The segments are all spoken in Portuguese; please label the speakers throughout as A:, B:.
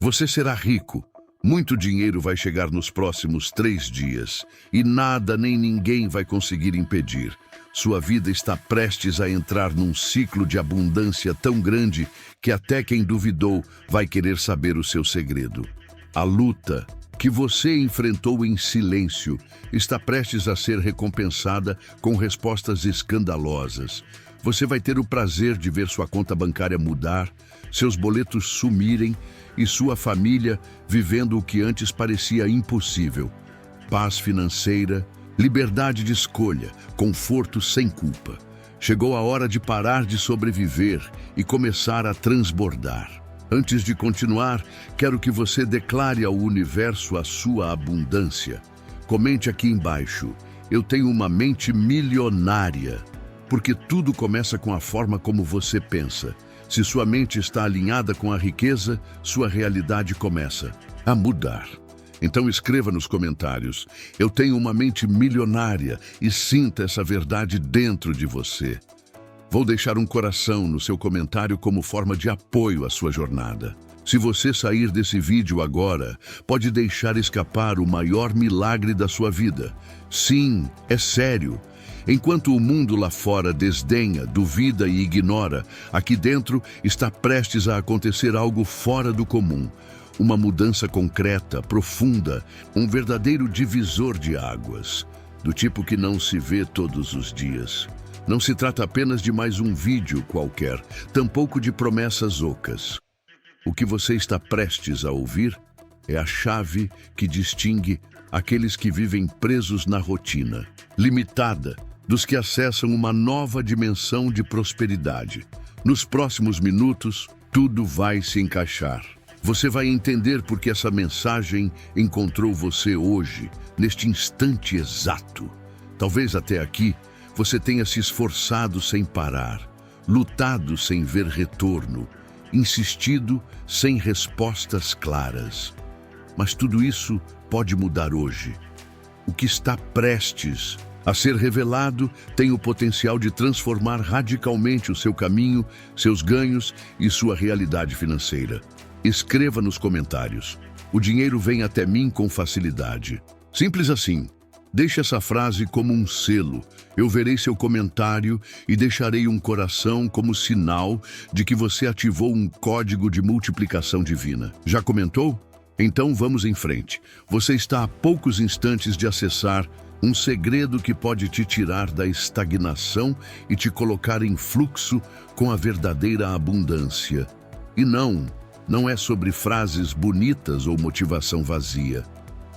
A: Você será rico. Muito dinheiro vai chegar nos próximos 3 dias e nada nem ninguém vai conseguir impedir. Sua vida está prestes a entrar num ciclo de abundância tão grande que até quem duvidou vai querer saber o seu segredo. A luta que você enfrentou em silêncio está prestes a ser recompensada com respostas escandalosas. Você vai ter o prazer de ver sua conta bancária mudar, seus boletos sumirem e sua família vivendo o que antes parecia impossível. Paz financeira, liberdade de escolha, conforto sem culpa. Chegou a hora de parar de sobreviver e começar a transbordar. Antes de continuar, quero que você declare ao universo a sua abundância. Comente aqui embaixo: eu tenho uma mente milionária. Porque tudo começa com a forma como você pensa. Se sua mente está alinhada com a riqueza, sua realidade começa a mudar. Então escreva nos comentários: eu tenho uma mente milionária, e sinta essa verdade dentro de você. Vou deixar um coração no seu comentário como forma de apoio à sua jornada. Se você sair desse vídeo agora, pode deixar escapar o maior milagre da sua vida. Sim, é sério. Enquanto o mundo lá fora desdenha, duvida e ignora, aqui dentro está prestes a acontecer algo fora do comum. Uma mudança concreta, profunda, um verdadeiro divisor de águas, do tipo que não se vê todos os dias. Não se trata apenas de mais um vídeo qualquer, tampouco de promessas ocas. O que você está prestes a ouvir é a chave que distingue aqueles que vivem presos na rotina, limitada, dos que acessam uma nova dimensão de prosperidade. Nos próximos minutos, tudo vai se encaixar. Você vai entender por que essa mensagem encontrou você hoje, neste instante exato. Talvez até aqui você tenha se esforçado sem parar, lutado sem ver retorno, insistido sem respostas claras. Mas tudo isso pode mudar hoje. O que está prestes a ser revelado tem o potencial de transformar radicalmente o seu caminho, seus ganhos e sua realidade financeira. Escreva nos comentários: o dinheiro vem até mim com facilidade. Simples assim. Deixe essa frase como um selo. Eu verei seu comentário e deixarei um coração como sinal de que você ativou um código de multiplicação divina. Já comentou? Então vamos em frente. Você está a poucos instantes de acessar um segredo que pode te tirar da estagnação e te colocar em fluxo com a verdadeira abundância. E não é sobre frases bonitas ou motivação vazia.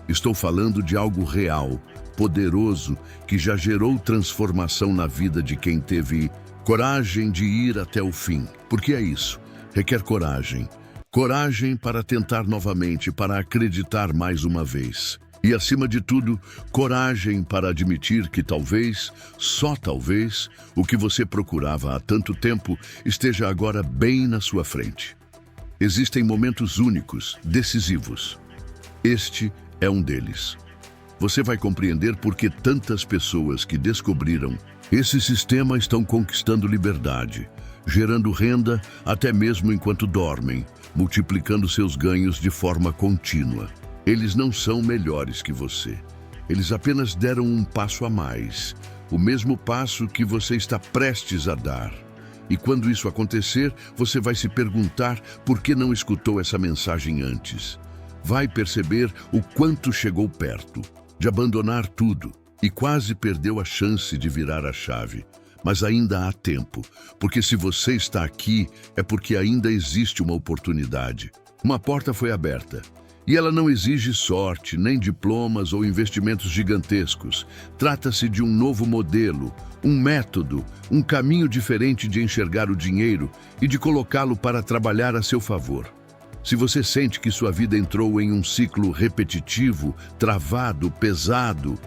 A: Estou falando de algo real, poderoso, que já gerou transformação na vida de quem teve coragem de ir até o fim. Porque é isso, requer coragem. Coragem para tentar novamente, para acreditar mais uma vez. E, acima de tudo, coragem para admitir que talvez, só talvez, o que você procurava há tanto tempo esteja agora bem na sua frente. Existem momentos únicos, decisivos. Este é um deles. Você vai compreender por que tantas pessoas que descobriram esse sistema estão conquistando liberdade, gerando renda até mesmo enquanto dormem, multiplicando seus ganhos de forma contínua. Eles não são melhores que você. Eles apenas deram um passo a mais, o mesmo passo que você está prestes a dar. E quando isso acontecer, você vai se perguntar por que não escutou essa mensagem antes. Vai perceber o quanto chegou perto de abandonar tudo e quase perdeu a chance de virar a chave. Mas ainda há tempo, porque se você está aqui, é porque ainda existe uma oportunidade. Uma porta foi aberta. E ela não exige sorte, nem diplomas ou investimentos gigantescos. Trata-se de um novo modelo, um método, um caminho diferente de enxergar o dinheiro e de colocá-lo para trabalhar a seu favor. Se você sente que sua vida entrou em um ciclo repetitivo, travado, pesado,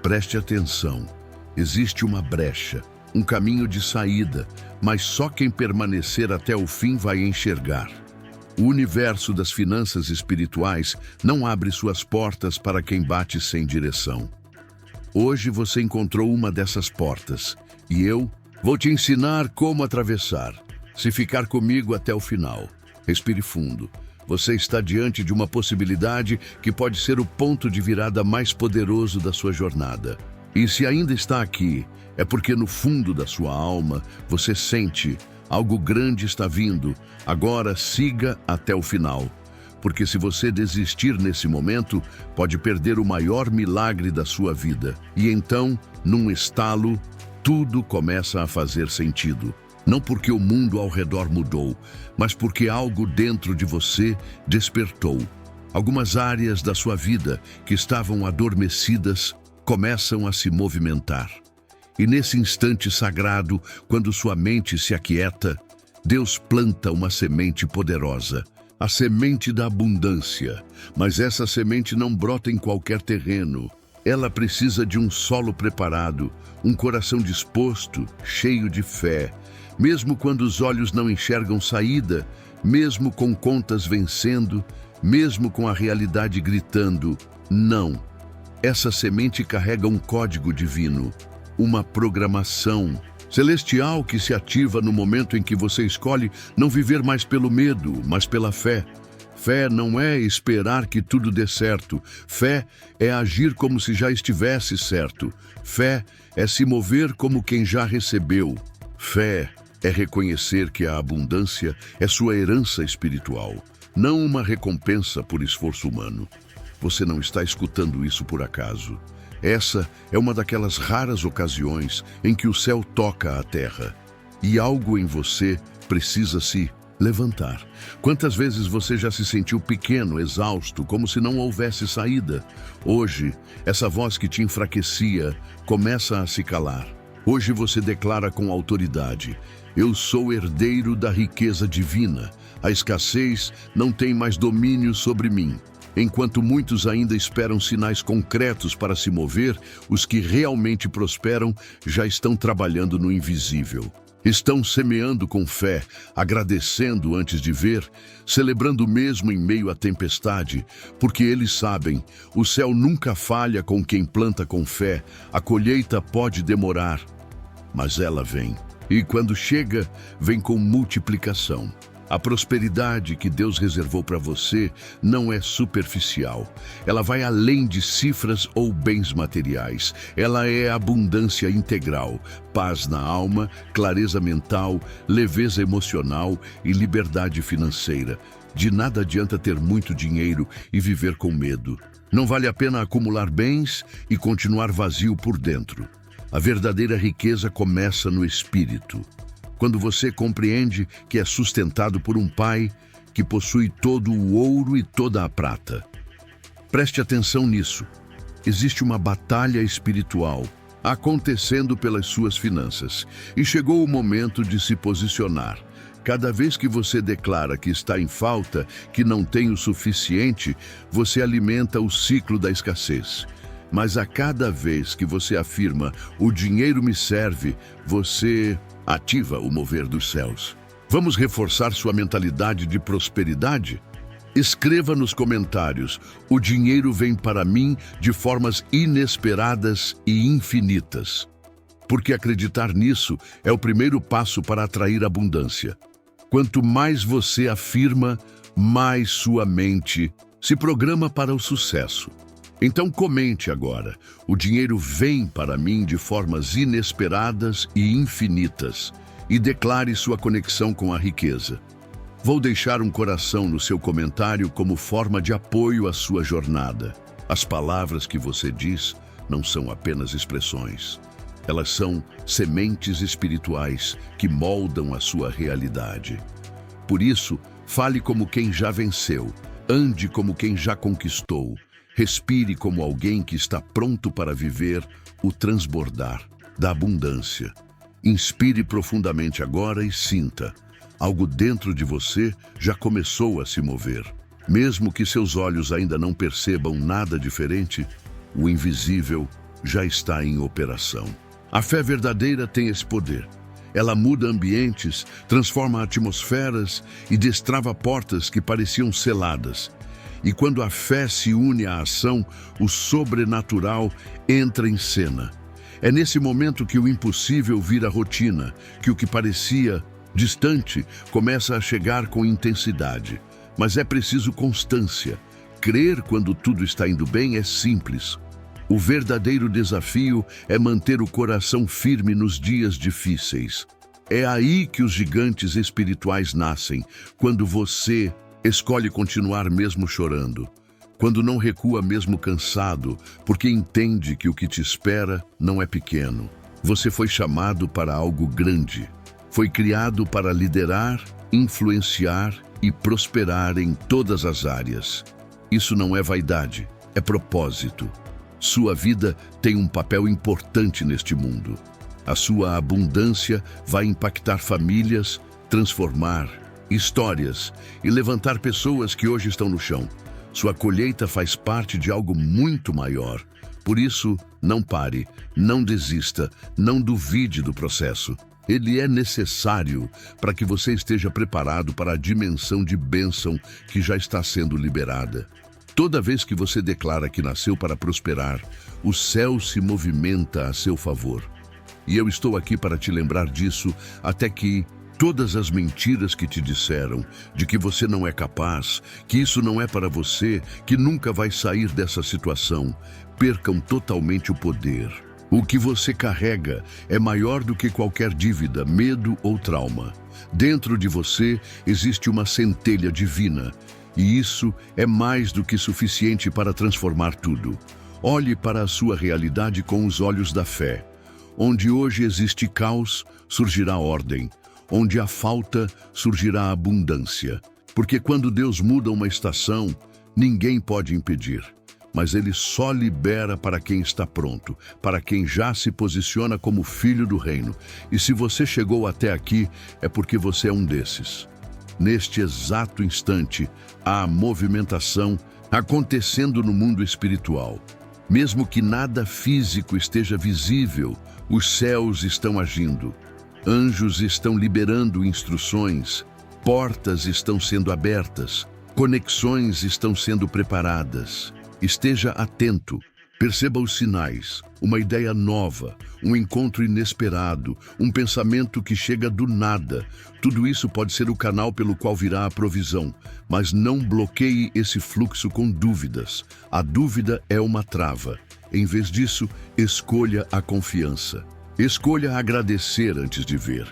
A: preste atenção. Existe uma brecha, um caminho de saída, mas só quem permanecer até o fim vai enxergar. O universo das finanças espirituais não abre suas portas para quem bate sem direção. Hoje você encontrou uma dessas portas e eu vou te ensinar como atravessar. Se ficar comigo até o final, respire fundo. Você está diante de uma possibilidade que pode ser o ponto de virada mais poderoso da sua jornada. E se ainda está aqui, é porque no fundo da sua alma você sente algo grande está vindo. Agora siga até o final. Porque se você desistir nesse momento, pode perder o maior milagre da sua vida. E então, num estalo, tudo começa a fazer sentido. Não porque o mundo ao redor mudou, mas porque algo dentro de você despertou. Algumas áreas da sua vida que estavam adormecidas começam a se movimentar. E nesse instante sagrado, quando sua mente se aquieta, Deus planta uma semente poderosa, a semente da abundância. Mas essa semente não brota em qualquer terreno. Ela precisa de um solo preparado, um coração disposto, cheio de fé. Mesmo quando os olhos não enxergam saída, mesmo com contas vencendo, mesmo com a realidade gritando, não. Essa semente carrega um código divino, uma programação celestial que se ativa no momento em que você escolhe não viver mais pelo medo, mas pela fé. Fé não é esperar que tudo dê certo. Fé é agir como se já estivesse certo. Fé é se mover como quem já recebeu. Fé é reconhecer que a abundância é sua herança espiritual, não uma recompensa por esforço humano. Você não está escutando isso por acaso. Essa é uma daquelas raras ocasiões em que o céu toca a terra e algo em você precisa se levantar. Quantas vezes você já se sentiu pequeno, exausto, como se não houvesse saída? Hoje, essa voz que te enfraquecia começa a se calar. Hoje você declara com autoridade: eu sou herdeiro da riqueza divina. A escassez não tem mais domínio sobre mim. Enquanto muitos ainda esperam sinais concretos para se mover, os que realmente prosperam já estão trabalhando no invisível. Estão semeando com fé, agradecendo antes de ver, celebrando mesmo em meio à tempestade, porque eles sabem, o céu nunca falha com quem planta com fé. A colheita pode demorar, mas ela vem. E quando chega, vem com multiplicação. A prosperidade que Deus reservou para você não é superficial. Ela vai além de cifras ou bens materiais. Ela é abundância integral, paz na alma, clareza mental, leveza emocional e liberdade financeira. De nada adianta ter muito dinheiro e viver com medo. Não vale a pena acumular bens e continuar vazio por dentro. A verdadeira riqueza começa no espírito. Quando você compreende que é sustentado por um Pai que possui todo o ouro e toda a prata. Preste atenção nisso. Existe uma batalha espiritual acontecendo pelas suas finanças. E chegou o momento de se posicionar. Cada vez que você declara que está em falta, que não tem o suficiente, você alimenta o ciclo da escassez. Mas a cada vez que você afirma, o dinheiro me serve, você ativa o mover dos céus. Vamos reforçar sua mentalidade de prosperidade? Escreva nos comentários: o dinheiro vem para mim de formas inesperadas e infinitas. Porque acreditar nisso é o primeiro passo para atrair abundância. Quanto mais você afirma, mais sua mente se programa para o sucesso. Então comente agora: o dinheiro vem para mim de formas inesperadas e infinitas, e declare sua conexão com a riqueza. Vou deixar um coração no seu comentário como forma de apoio à sua jornada. As palavras que você diz não são apenas expressões. Elas são sementes espirituais que moldam a sua realidade. Por isso, fale como quem já venceu, ande como quem já conquistou. Respire como alguém que está pronto para viver o transbordar da abundância. Inspire profundamente agora e sinta. Algo dentro de você já começou a se mover. Mesmo que seus olhos ainda não percebam nada diferente, o invisível já está em operação. A fé verdadeira tem esse poder. Ela muda ambientes, transforma atmosferas e destrava portas que pareciam seladas. E quando a fé se une à ação, o sobrenatural entra em cena. É nesse momento que o impossível vira rotina, que o que parecia distante começa a chegar com intensidade. mas é preciso constância. Crer quando tudo está indo bem é simples. O verdadeiro desafio é manter o coração firme nos dias difíceis. É aí que os gigantes espirituais nascem, quando você escolhe continuar mesmo chorando, quando não recua mesmo cansado, porque entende que o que te espera não é pequeno. Você foi chamado para algo grande. Foi criado para liderar, influenciar e prosperar em todas as áreas. Isso não é vaidade, é propósito. Sua vida tem um papel importante neste mundo. A sua abundância vai impactar famílias, transformar histórias e levantar pessoas que hoje estão no chão. Sua colheita faz parte de algo muito maior. Por isso, não pare, não desista, não duvide do processo. Ele é necessário para que você esteja preparado para a dimensão de bênção que já está sendo liberada. Toda vez que você declara que nasceu para prosperar, o céu se movimenta a seu favor. E eu estou aqui para te lembrar disso até que todas as mentiras que te disseram, de que você não é capaz, que isso não é para você, que nunca vai sair dessa situação, percam totalmente o poder. O que você carrega é maior do que qualquer dívida, medo ou trauma. Dentro de você existe uma centelha divina, e isso é mais do que suficiente para transformar tudo. Olhe para a sua realidade com os olhos da fé. Onde hoje existe caos, surgirá ordem. Onde há falta, surgirá abundância. Porque quando Deus muda uma estação, ninguém pode impedir. Mas Ele só libera para quem está pronto, para quem já se posiciona como filho do reino. E se você chegou até aqui, é porque você é um desses. Neste exato instante, há movimentação acontecendo no mundo espiritual. Mesmo que nada físico esteja visível, os céus estão agindo. Anjos estão liberando instruções, portas estão sendo abertas, conexões estão sendo preparadas. Esteja atento, perceba os sinais, uma ideia nova, um encontro inesperado, um pensamento que chega do nada. Tudo isso pode ser o canal pelo qual virá a provisão, mas não bloqueie esse fluxo com dúvidas. A dúvida é uma trava. Em vez disso, escolha a confiança. Escolha agradecer antes de ver.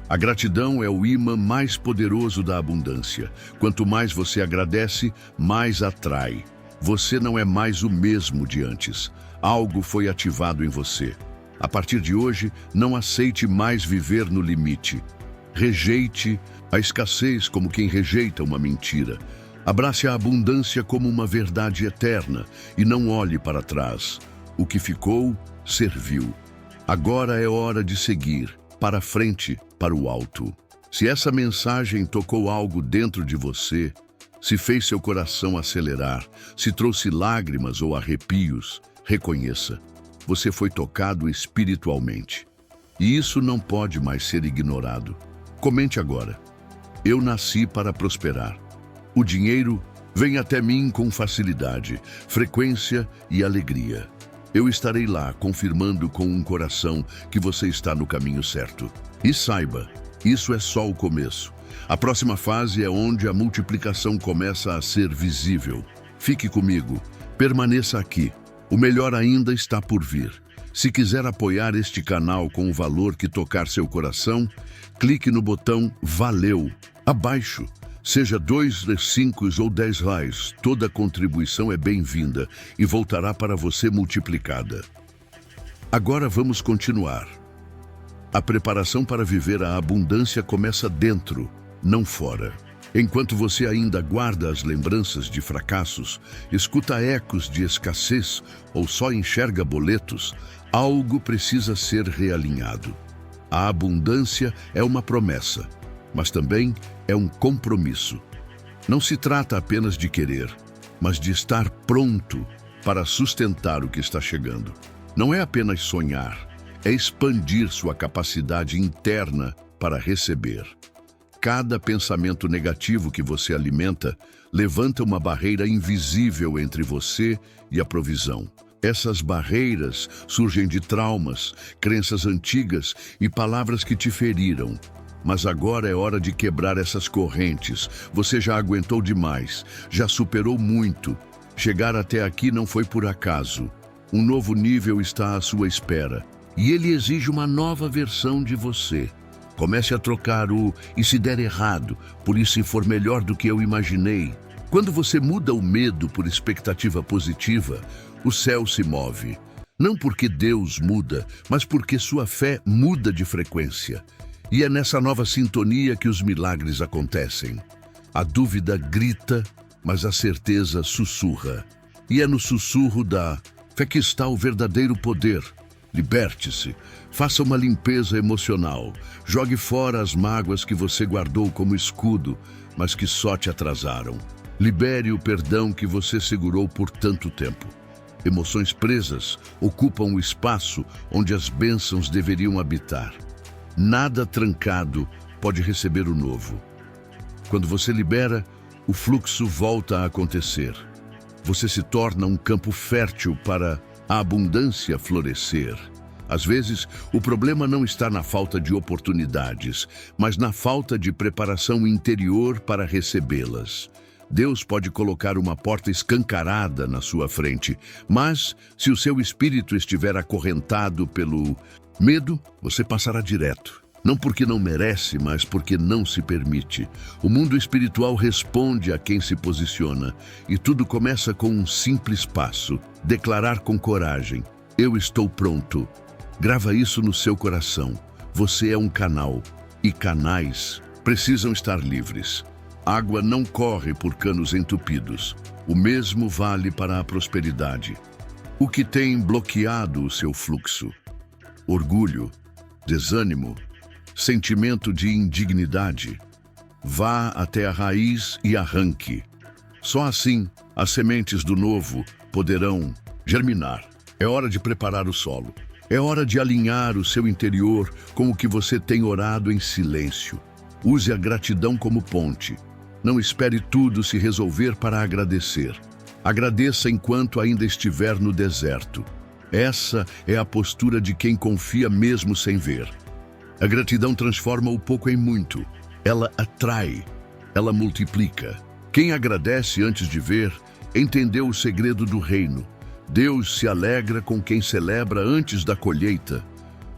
A: A gratidão é o imã mais poderoso da abundância. Quanto mais você agradece, mais atrai. Você não é mais o mesmo de antes. Algo foi ativado em você. A partir de hoje, não aceite mais viver no limite. Rejeite a escassez como quem rejeita uma mentira. Abrace a abundância como uma verdade eterna e não olhe para trás. O que ficou, serviu. Agora é hora de seguir, para frente, para o alto. Se essa mensagem tocou algo dentro de você, se fez seu coração acelerar, se trouxe lágrimas ou arrepios, reconheça, você foi tocado espiritualmente. E isso não pode mais ser ignorado. Comente agora. Eu nasci para prosperar. O dinheiro vem até mim com facilidade, frequência e alegria. Eu estarei lá confirmando com um coração que você está no caminho certo. E saiba, isso é só o começo. A próxima fase é onde a multiplicação começa a ser visível. Fique comigo, permaneça aqui. O melhor ainda está por vir. Se quiser apoiar este canal com o valor que tocar seu coração, clique no botão Valeu, abaixo. Seja 2, 5 ou 10 reais, toda contribuição é bem-vinda e voltará para você multiplicada. Agora vamos continuar. A preparação para viver a abundância começa dentro, não fora. Enquanto você ainda guarda as lembranças de fracassos, escuta ecos de escassez ou só enxerga boletos, algo precisa ser realinhado. A abundância é uma promessa, mas também é um compromisso. Não se trata apenas de querer, mas de estar pronto para sustentar o que está chegando. Não é apenas sonhar, é expandir sua capacidade interna para receber. Cada pensamento negativo que você alimenta levanta uma barreira invisível entre você e a provisão. Essas barreiras surgem de traumas, crenças antigas e palavras que te feriram. Mas agora é hora de quebrar essas correntes. Você já aguentou demais, já superou muito. Chegar até aqui não foi por acaso. Um novo nível está à sua espera. E ele exige uma nova versão de você. Comece a trocar o "e se der errado", por "e se for melhor do que eu imaginei". Quando você muda o medo por expectativa positiva, o céu se move. Não porque Deus muda, mas porque sua fé muda de frequência. E é nessa nova sintonia que os milagres acontecem. A dúvida grita, mas a certeza sussurra. E é no sussurro da fé que está o verdadeiro poder. Liberte-se, faça uma limpeza emocional, jogue fora as mágoas que você guardou como escudo, mas que só te atrasaram. Libere o perdão que você segurou por tanto tempo. Emoções presas ocupam o espaço onde as bênçãos deveriam habitar. Nada trancado pode receber o novo. Quando você libera, o fluxo volta a acontecer. Você se torna um campo fértil para a abundância florescer. Às vezes, o problema não está na falta de oportunidades, mas na falta de preparação interior para recebê-las. Deus pode colocar uma porta escancarada na sua frente, mas se o seu espírito estiver acorrentado pelo medo, você passará direto. Não porque não merece, mas porque não se permite. O mundo espiritual responde a quem se posiciona, e tudo começa com um simples passo: declarar com coragem: eu estou pronto. Grava isso no seu coração. Você é um canal, e canais precisam estar livres. Água não corre por canos entupidos. O mesmo vale para a prosperidade. O que tem bloqueado o seu fluxo? Orgulho, desânimo, sentimento de indignidade. Vá até a raiz e arranque. Só assim as sementes do novo poderão germinar. É hora de preparar o solo. É hora de alinhar o seu interior com o que você tem orado em silêncio. Use a gratidão como ponte. Não espere tudo se resolver para agradecer. Agradeça enquanto ainda estiver no deserto. Essa é a postura de quem confia mesmo sem ver. A gratidão transforma o pouco em muito. Ela atrai, ela multiplica. Quem agradece antes de ver, entendeu o segredo do reino. Deus se alegra com quem celebra antes da colheita.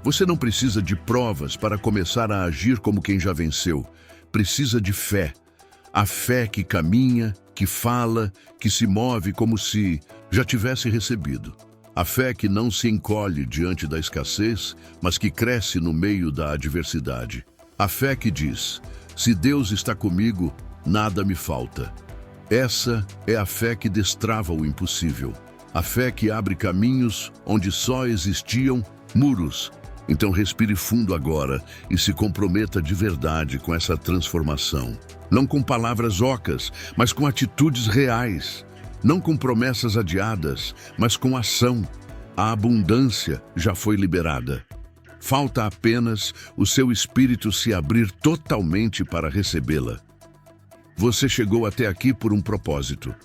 A: Você não precisa de provas para começar a agir como quem já venceu. Precisa de fé. A fé que caminha, que fala, que se move como se já tivesse recebido. A fé que não se encolhe diante da escassez, mas que cresce no meio da adversidade. A fé que diz: se Deus está comigo, nada me falta. Essa é a fé que destrava o impossível. A fé que abre caminhos onde só existiam muros. Então respire fundo agora e se comprometa de verdade com essa transformação. Não com palavras ocas, mas com atitudes reais. Não com promessas adiadas, mas com ação. A abundância já foi liberada. Falta apenas o seu espírito se abrir totalmente para recebê-la. Você chegou até aqui por um propósito.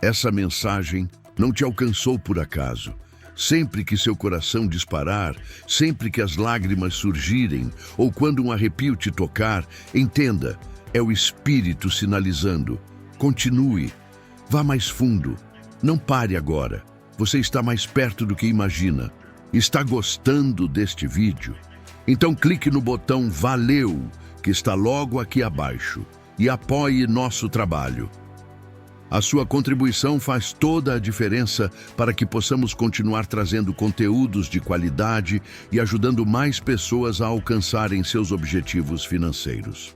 A: Essa mensagem não te alcançou por acaso. Sempre que seu coração disparar, sempre que as lágrimas surgirem, ou quando um arrepio te tocar, entenda, é o Espírito sinalizando. Continue. Vá mais fundo. Não pare agora. Você está mais perto do que imagina. Está gostando deste vídeo? Então clique no botão Valeu, que está logo aqui abaixo, e apoie nosso trabalho. A sua contribuição faz toda a diferença para que possamos continuar trazendo conteúdos de qualidade e ajudando mais pessoas a alcançarem seus objetivos financeiros.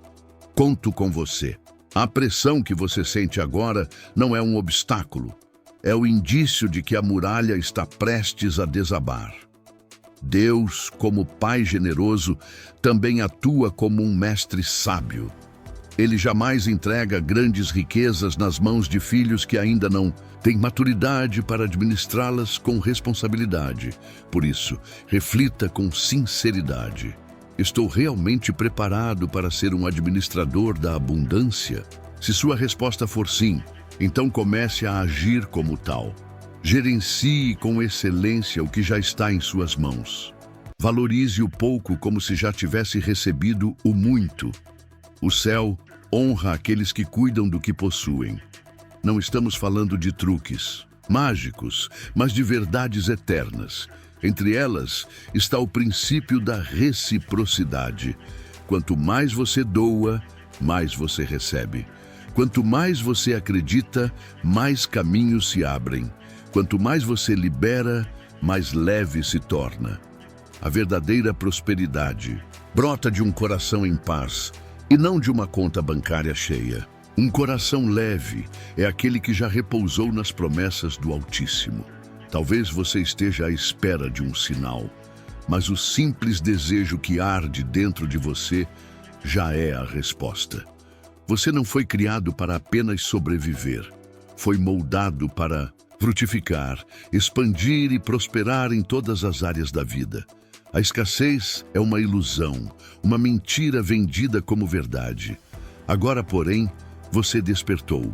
A: Conto com você. A pressão que você sente agora não é um obstáculo. É o indício de que a muralha está prestes a desabar. Deus, como Pai generoso, também atua como um mestre sábio. Ele jamais entrega grandes riquezas nas mãos de filhos que ainda não têm maturidade para administrá-las com responsabilidade. Por isso, reflita com sinceridade. Estou realmente preparado para ser um administrador da abundância? Se sua resposta for sim, então comece a agir como tal. Gerencie com excelência o que já está em suas mãos. Valorize o pouco como se já tivesse recebido o muito. O céu honra aqueles que cuidam do que possuem. Não estamos falando de truques mágicos, mas de verdades eternas. Entre elas está o princípio da reciprocidade. Quanto mais você doa, mais você recebe. Quanto mais você acredita, mais caminhos se abrem. Quanto mais você libera, mais leve se torna. A verdadeira prosperidade brota de um coração em paz e não de uma conta bancária cheia. Um coração leve é aquele que já repousou nas promessas do Altíssimo. Talvez você esteja à espera de um sinal, mas o simples desejo que arde dentro de você já é a resposta. Você não foi criado para apenas sobreviver. Foi moldado para frutificar, expandir e prosperar em todas as áreas da vida. A escassez é uma ilusão, uma mentira vendida como verdade. Agora, porém, você despertou.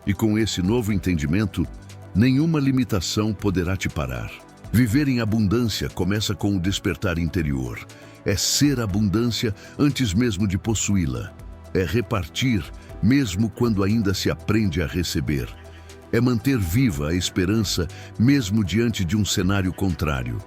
A: E com esse novo entendimento, nenhuma limitação poderá te parar. Viver em abundância começa com o despertar interior. É ser abundância antes mesmo de possuí-la. É repartir mesmo quando ainda se aprende a receber. É manter viva a esperança mesmo diante de um cenário contrário.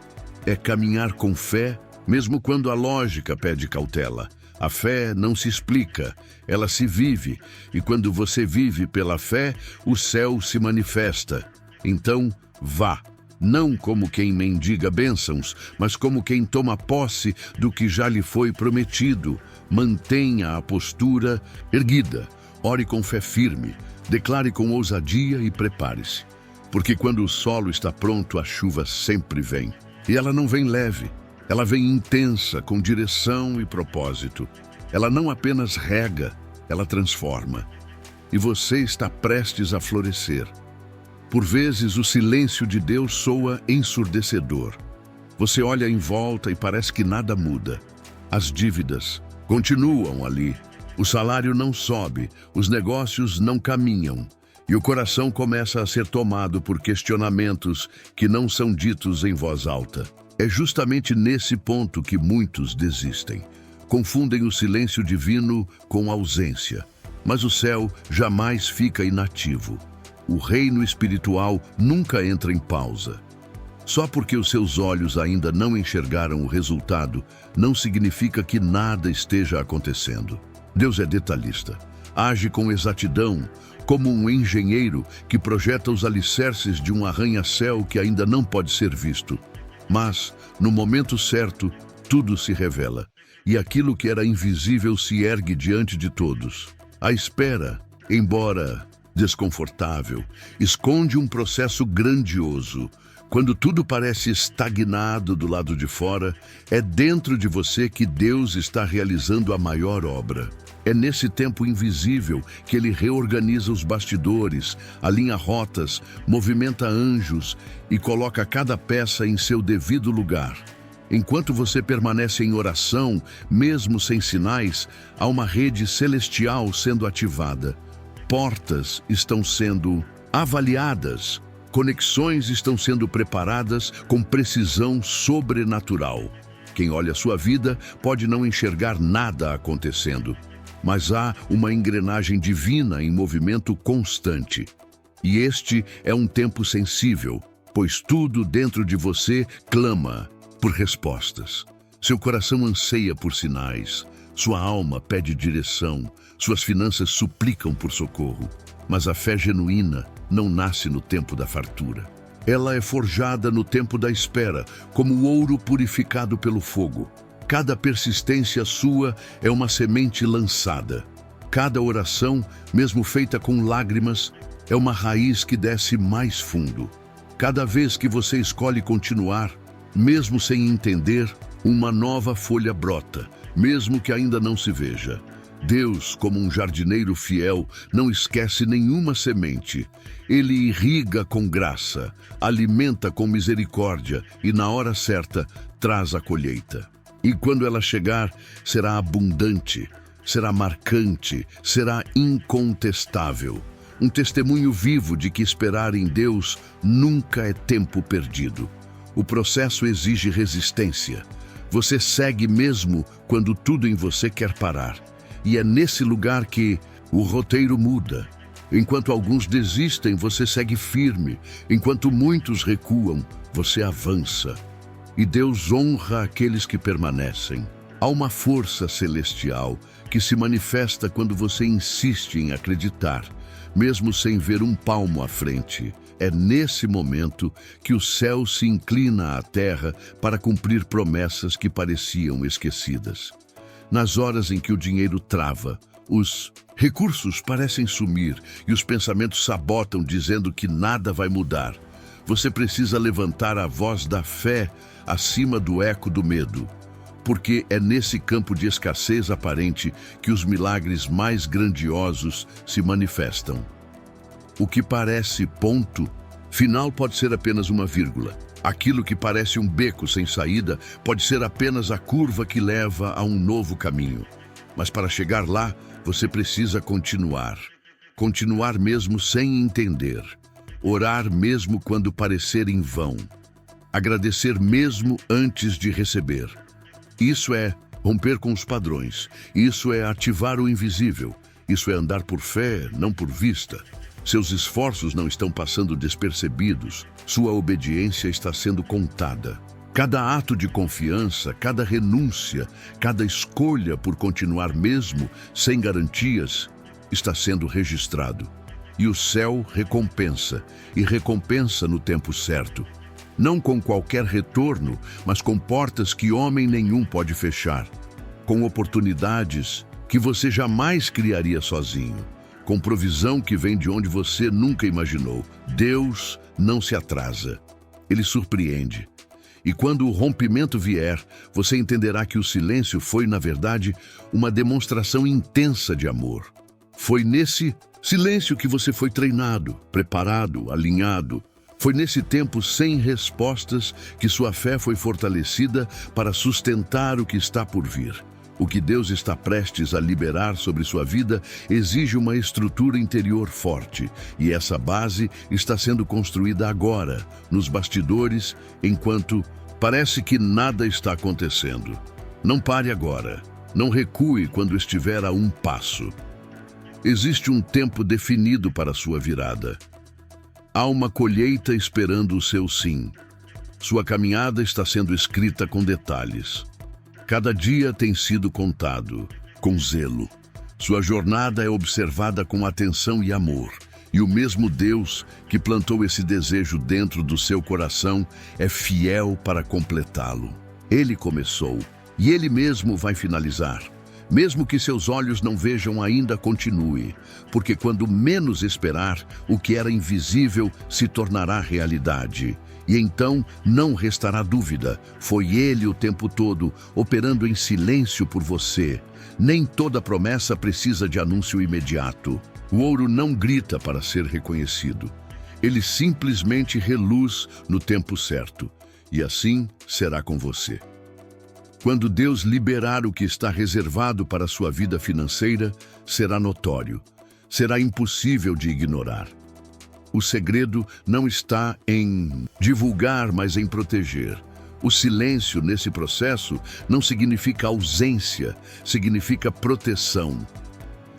A: É caminhar com fé mesmo quando a lógica pede cautela. A fé não se explica, ela se vive, e quando você vive pela fé, o céu se manifesta. Então, vá, não como quem mendiga bênçãos, mas como quem toma posse do que já lhe foi prometido. Mantenha a postura erguida, ore com fé firme, declare com ousadia e prepare-se. Porque quando o solo está pronto, a chuva sempre vem. E ela não vem leve. Ela vem intensa, com direção e propósito. Ela não apenas rega, ela transforma. E você está prestes a florescer. Por vezes, o silêncio de Deus soa ensurdecedor. Você olha em volta e parece que nada muda. As dívidas continuam ali. O salário não sobe, os negócios não caminham. E o coração começa a ser tomado por questionamentos que não são ditos em voz alta. É justamente nesse ponto que muitos desistem. Confundem o silêncio divino com ausência. Mas o céu jamais fica inativo. O reino espiritual nunca entra em pausa. Só porque os seus olhos ainda não enxergaram o resultado, não significa que nada esteja acontecendo. Deus é detalhista. Age com exatidão, como um engenheiro que projeta os alicerces de um arranha-céu que ainda não pode ser visto. Mas, no momento certo, tudo se revela, e aquilo que era invisível se ergue diante de todos. A espera, embora desconfortável, esconde um processo grandioso. Quando tudo parece estagnado do lado de fora, é dentro de você que Deus está realizando a maior obra. É nesse tempo invisível que Ele reorganiza os bastidores, alinha rotas, movimenta anjos e coloca cada peça em seu devido lugar. Enquanto você permanece em oração, mesmo sem sinais, há uma rede celestial sendo ativada. Portas estão sendo avaliadas, conexões estão sendo preparadas com precisão sobrenatural. Quem olha a sua vida pode não enxergar nada acontecendo, mas há uma engrenagem divina em movimento constante. E este é um tempo sensível, pois tudo dentro de você clama por respostas. Seu coração anseia por sinais, sua alma pede direção, suas finanças suplicam por socorro. Mas a fé genuína não nasce no tempo da fartura. Ela é forjada no tempo da espera, como o ouro purificado pelo fogo. Cada persistência sua é uma semente lançada. Cada oração, mesmo feita com lágrimas, é uma raiz que desce mais fundo. Cada vez que você escolhe continuar, mesmo sem entender, uma nova folha brota, mesmo que ainda não se veja. Deus, como um jardineiro fiel, não esquece nenhuma semente. Ele irriga com graça, alimenta com misericórdia e, na hora certa, traz a colheita. E quando ela chegar, será abundante, será marcante, será incontestável. Um testemunho vivo de que esperar em Deus nunca é tempo perdido. O processo exige resistência. Você segue mesmo quando tudo em você quer parar. E é nesse lugar que o roteiro muda. Enquanto alguns desistem, você segue firme. Enquanto muitos recuam, você avança. E Deus honra aqueles que permanecem. Há uma força celestial que se manifesta quando você insiste em acreditar, mesmo sem ver um palmo à frente. É nesse momento que o céu se inclina à terra para cumprir promessas que pareciam esquecidas. Nas horas em que o dinheiro trava, os recursos parecem sumir e os pensamentos sabotam dizendo que nada vai mudar. Você precisa levantar a voz da fé acima do eco do medo, porque é nesse campo de escassez aparente que os milagres mais grandiosos se manifestam. O que parece ponto final pode ser apenas uma vírgula. Aquilo que parece um beco sem saída pode ser apenas a curva que leva a um novo caminho. Mas para chegar lá, você precisa continuar. Continuar mesmo sem entender. Orar mesmo quando parecer em vão. Agradecer mesmo antes de receber. Isso é romper com os padrões. Isso é ativar o invisível. Isso é andar por fé, não por vista. Seus esforços não estão passando despercebidos. Sua obediência está sendo contada. Cada ato de confiança, cada renúncia, cada escolha por continuar mesmo sem garantias, está sendo registrado. E o céu recompensa, e recompensa no tempo certo. Não com qualquer retorno, mas com portas que homem nenhum pode fechar. Com oportunidades que você jamais criaria sozinho. Com provisão que vem de onde você nunca imaginou. Deus não se atrasa. Ele surpreende. E quando o rompimento vier, você entenderá que o silêncio foi, na verdade, uma demonstração intensa de amor. Foi nesse silêncio que você foi treinado, preparado, alinhado. Foi nesse tempo sem respostas que sua fé foi fortalecida para sustentar o que está por vir. O que Deus está prestes a liberar sobre sua vida exige uma estrutura interior forte, e essa base está sendo construída agora, nos bastidores, enquanto parece que nada está acontecendo. Não pare agora. Não recue quando estiver a um passo. Existe um tempo definido para sua virada. Há uma colheita esperando o seu sim. Sua caminhada está sendo escrita com detalhes. Cada dia tem sido contado, com zelo. Sua jornada é observada com atenção e amor. E o mesmo Deus que plantou esse desejo dentro do seu coração é fiel para completá-lo. Ele começou e Ele mesmo vai finalizar. Mesmo que seus olhos não vejam ainda, continue. Porque quando menos esperar, o que era invisível se tornará realidade. E então não restará dúvida, foi Ele o tempo todo, operando em silêncio por você. Nem toda promessa precisa de anúncio imediato. O ouro não grita para ser reconhecido. Ele simplesmente reluz no tempo certo. E assim será com você. Quando Deus liberar o que está reservado para a sua vida financeira, será notório. Será impossível de ignorar. O segredo não está em divulgar, mas em proteger. O silêncio nesse processo não significa ausência, significa proteção.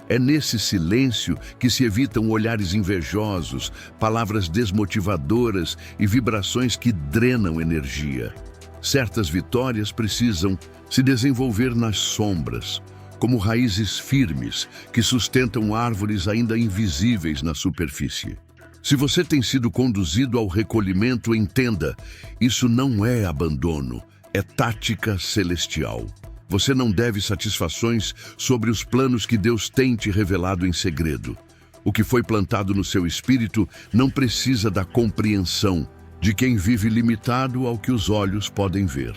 A: É nesse silêncio que se evitam olhares invejosos, palavras desmotivadoras e vibrações que drenam energia. Certas vitórias precisam se desenvolver nas sombras, como raízes firmes que sustentam árvores ainda invisíveis na superfície. Se você tem sido conduzido ao recolhimento, entenda, isso não é abandono, é tática celestial. Você não deve satisfações sobre os planos que Deus tem te revelado em segredo. O que foi plantado no seu espírito não precisa da compreensão de quem vive limitado ao que os olhos podem ver.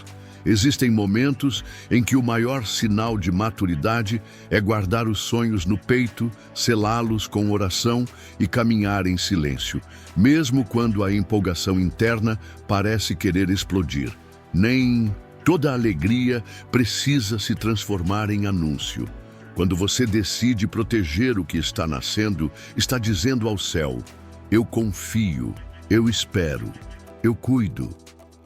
A: Existem momentos em que o maior sinal de maturidade é guardar os sonhos no peito, selá-los com oração e caminhar em silêncio, mesmo quando a empolgação interna parece querer explodir. Nem toda alegria precisa se transformar em anúncio. Quando você decide proteger o que está nascendo, está dizendo ao céu: eu confio, eu espero, eu cuido.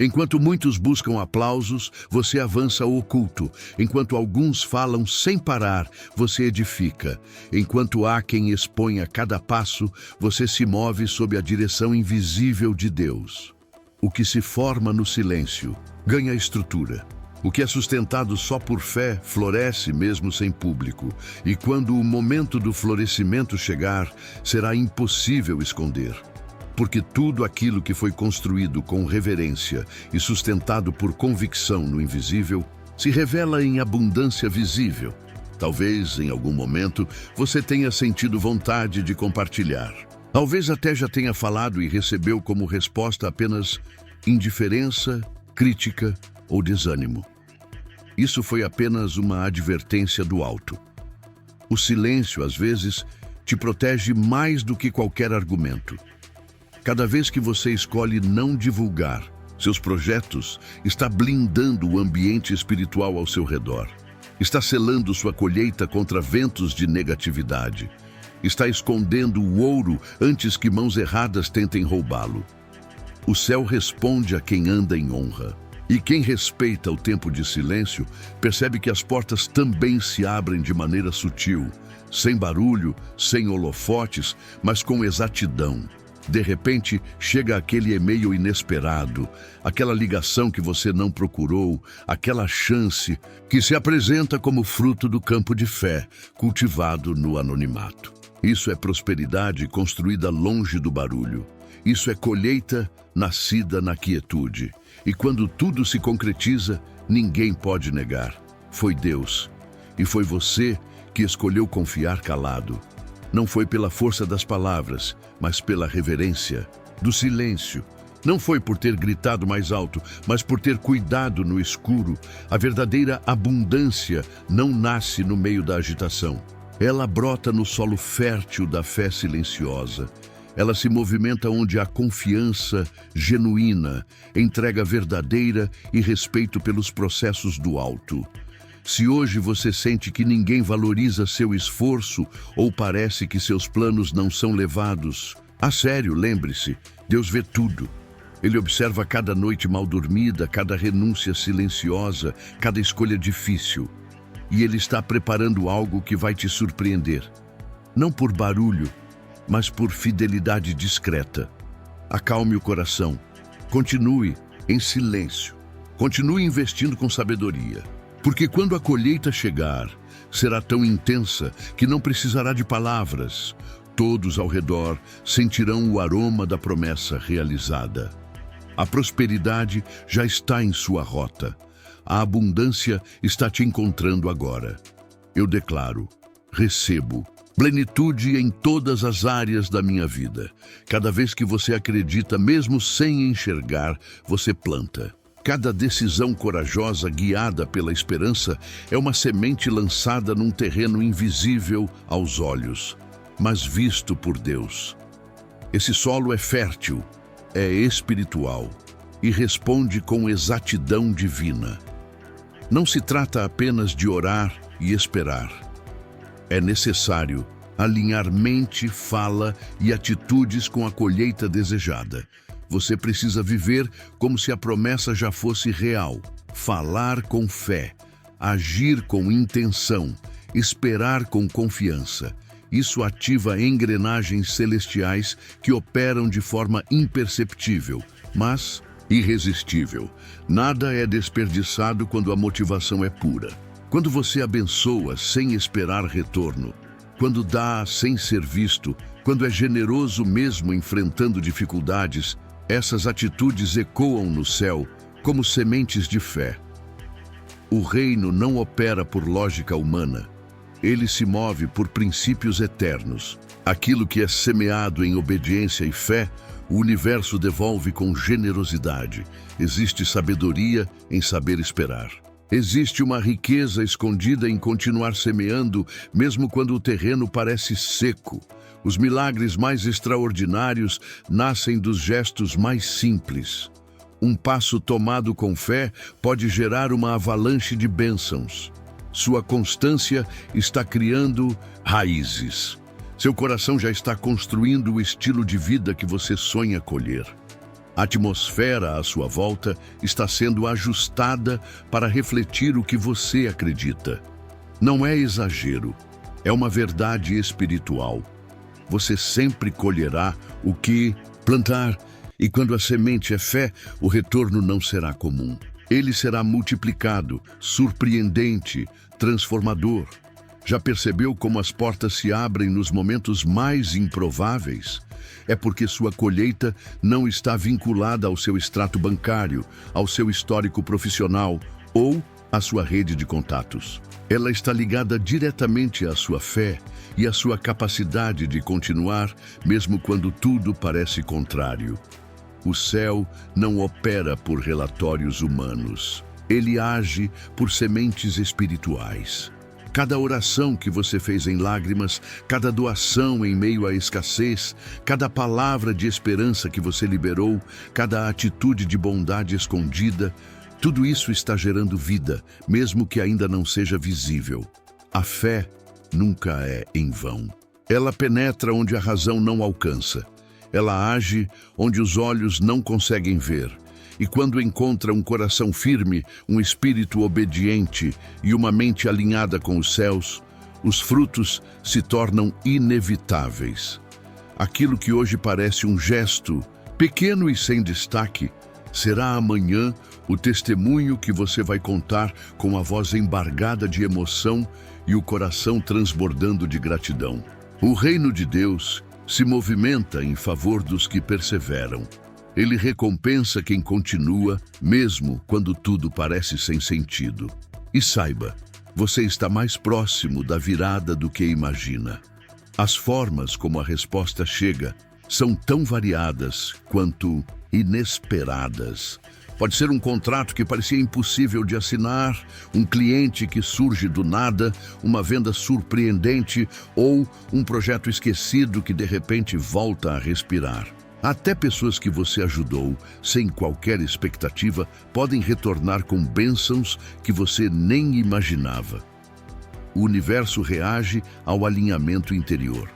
A: Enquanto muitos buscam aplausos, você avança oculto. Enquanto alguns falam sem parar, você edifica. Enquanto há quem expõe a cada passo, você se move sob a direção invisível de Deus. O que se forma no silêncio ganha estrutura. O que é sustentado só por fé floresce mesmo sem público. E quando o momento do florescimento chegar, será impossível esconder. Porque tudo aquilo que foi construído com reverência e sustentado por convicção no invisível, se revela em abundância visível. Talvez, em algum momento, você tenha sentido vontade de compartilhar. Talvez até já tenha falado e recebeu como resposta apenas indiferença, crítica ou desânimo. Isso foi apenas uma advertência do alto. O silêncio, às vezes, te protege mais do que qualquer argumento. Cada vez que você escolhe não divulgar seus projetos, está blindando o ambiente espiritual ao seu redor. Está selando sua colheita contra ventos de negatividade. Está escondendo o ouro antes que mãos erradas tentem roubá-lo. O céu responde a quem anda em honra. E quem respeita o tempo de silêncio percebe que as portas também se abrem de maneira sutil, sem barulho, sem holofotes, mas com exatidão. De repente, chega aquele e-mail inesperado, aquela ligação que você não procurou, aquela chance que se apresenta como fruto do campo de fé, cultivado no anonimato. Isso é prosperidade construída longe do barulho. Isso é colheita nascida na quietude. E quando tudo se concretiza, ninguém pode negar. Foi Deus. E foi você que escolheu confiar calado. Não foi pela força das palavras, mas pela reverência do silêncio. Não foi por ter gritado mais alto, mas por ter cuidado no escuro. A verdadeira abundância não nasce no meio da agitação. Ela brota no solo fértil da fé silenciosa. Ela se movimenta onde há confiança genuína, entrega verdadeira e respeito pelos processos do alto. Se hoje você sente que ninguém valoriza seu esforço ou parece que seus planos não são levados a sério, lembre-se, Deus vê tudo. Ele observa cada noite mal dormida, cada renúncia silenciosa, cada escolha difícil. E Ele está preparando algo que vai te surpreender. Não por barulho, mas por fidelidade discreta. Acalme o coração. Continue em silêncio. Continue investindo com sabedoria. Porque quando a colheita chegar, será tão intensa que não precisará de palavras. Todos ao redor sentirão o aroma da promessa realizada. A prosperidade já está em sua rota. A abundância está te encontrando agora. Eu declaro, recebo plenitude em todas as áreas da minha vida. Cada vez que você acredita, mesmo sem enxergar, você planta. Cada decisão corajosa guiada pela esperança é uma semente lançada num terreno invisível aos olhos, mas visto por Deus. Esse solo é fértil, é espiritual e responde com exatidão divina. Não se trata apenas de orar e esperar. É necessário alinhar mente, fala e atitudes com a colheita desejada. Você precisa viver como se a promessa já fosse real, falar com fé, agir com intenção, esperar com confiança. Isso ativa engrenagens celestiais que operam de forma imperceptível, mas irresistível. Nada é desperdiçado quando a motivação é pura. Quando você abençoa sem esperar retorno, quando dá sem ser visto, quando é generoso mesmo enfrentando dificuldades, essas atitudes ecoam no céu como sementes de fé. O reino não opera por lógica humana. Ele se move por princípios eternos. Aquilo que é semeado em obediência e fé, o universo devolve com generosidade. Existe sabedoria em saber esperar. Existe uma riqueza escondida em continuar semeando, mesmo quando o terreno parece seco. Os milagres mais extraordinários nascem dos gestos mais simples. Um passo tomado com fé pode gerar uma avalanche de bênçãos. Sua constância está criando raízes. Seu coração já está construindo o estilo de vida que você sonha colher. A atmosfera à sua volta está sendo ajustada para refletir o que você acredita. Não é exagero, é uma verdade espiritual. Você sempre colherá o que plantar, e quando a semente é fé, o retorno não será comum. Ele será multiplicado, surpreendente, transformador. Já percebeu como as portas se abrem nos momentos mais improváveis? É porque sua colheita não está vinculada ao seu extrato bancário, ao seu histórico profissional ou à sua rede de contatos. Ela está ligada diretamente à sua fé e à sua capacidade de continuar, mesmo quando tudo parece contrário. O céu não opera por relatórios humanos. Ele age por sementes espirituais. Cada oração que você fez em lágrimas, cada doação em meio à escassez, cada palavra de esperança que você liberou, cada atitude de bondade escondida, tudo isso está gerando vida, mesmo que ainda não seja visível. A fé nunca é em vão. Ela penetra onde a razão não alcança. Ela age onde os olhos não conseguem ver. E quando encontra um coração firme, um espírito obediente e uma mente alinhada com os céus, os frutos se tornam inevitáveis. Aquilo que hoje parece um gesto pequeno e sem destaque, será amanhã o testemunho que você vai contar com a voz embargada de emoção e o coração transbordando de gratidão. O reino de Deus se movimenta em favor dos que perseveram. Ele recompensa quem continua, mesmo quando tudo parece sem sentido. E saiba, você está mais próximo da virada do que imagina. As formas como a resposta chega são tão variadas quanto inesperadas. Pode ser um contrato que parecia impossível de assinar, um cliente que surge do nada, uma venda surpreendente ou um projeto esquecido que de repente volta a respirar. Até pessoas que você ajudou, sem qualquer expectativa, podem retornar com bênçãos que você nem imaginava. O universo reage ao alinhamento interior.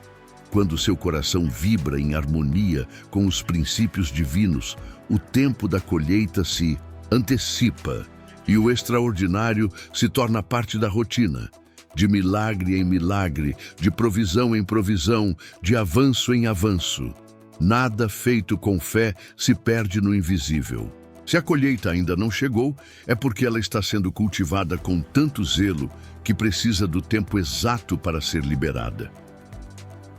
A: Quando seu coração vibra em harmonia com os princípios divinos, o tempo da colheita se antecipa e o extraordinário se torna parte da rotina. De milagre em milagre, de provisão em provisão, de avanço em avanço. Nada feito com fé se perde no invisível. Se a colheita ainda não chegou, é porque ela está sendo cultivada com tanto zelo que precisa do tempo exato para ser liberada.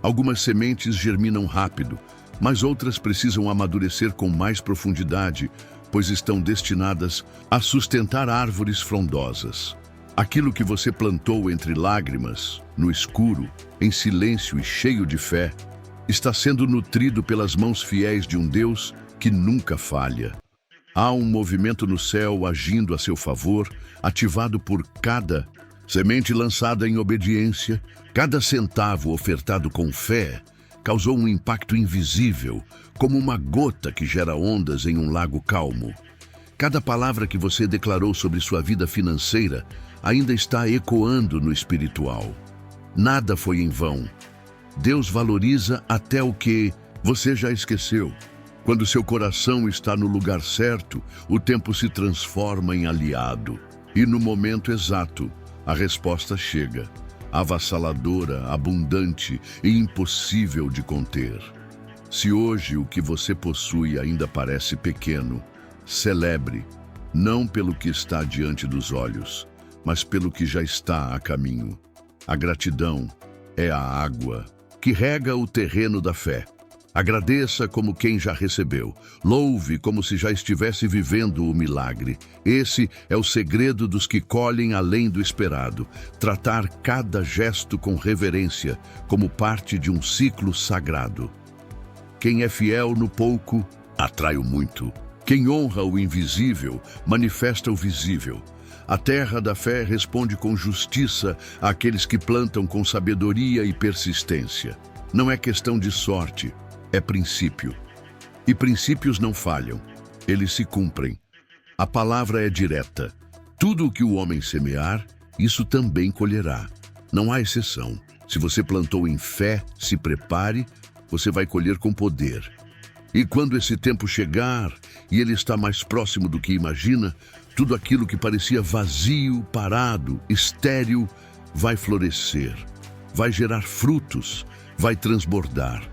A: Algumas sementes germinam rápido, mas outras precisam amadurecer com mais profundidade, pois estão destinadas a sustentar árvores frondosas. Aquilo que você plantou entre lágrimas, no escuro, em silêncio e cheio de fé, está sendo nutrido pelas mãos fiéis de um Deus que nunca falha. Há um movimento no céu agindo a seu favor, ativado por cada semente lançada em obediência, cada centavo ofertado com fé, causou um impacto invisível, como uma gota que gera ondas em um lago calmo. Cada palavra que você declarou sobre sua vida financeira ainda está ecoando no espiritual. Nada foi em vão. Deus valoriza até o que você já esqueceu. Quando seu coração está no lugar certo, o tempo se transforma em aliado. E no momento exato, a resposta chega, avassaladora, abundante e impossível de conter. Se hoje o que você possui ainda parece pequeno, celebre, não pelo que está diante dos olhos, mas pelo que já está a caminho. A gratidão é a água que rega o terreno da fé. Agradeça como quem já recebeu. Louve como se já estivesse vivendo o milagre. Esse é o segredo dos que colhem além do esperado. Tratar cada gesto com reverência, como parte de um ciclo sagrado. Quem é fiel no pouco, atrai o muito. Quem honra o invisível, manifesta o visível. A terra da fé responde com justiça àqueles que plantam com sabedoria e persistência. Não é questão de sorte, é princípio. E princípios não falham, eles se cumprem. A palavra é direta. Tudo o que o homem semear, isso também colherá. Não há exceção. Se você plantou em fé, se prepare, você vai colher com poder. E quando esse tempo chegar e ele está mais próximo do que imagina, tudo aquilo que parecia vazio, parado, estéril, vai florescer, vai gerar frutos, vai transbordar.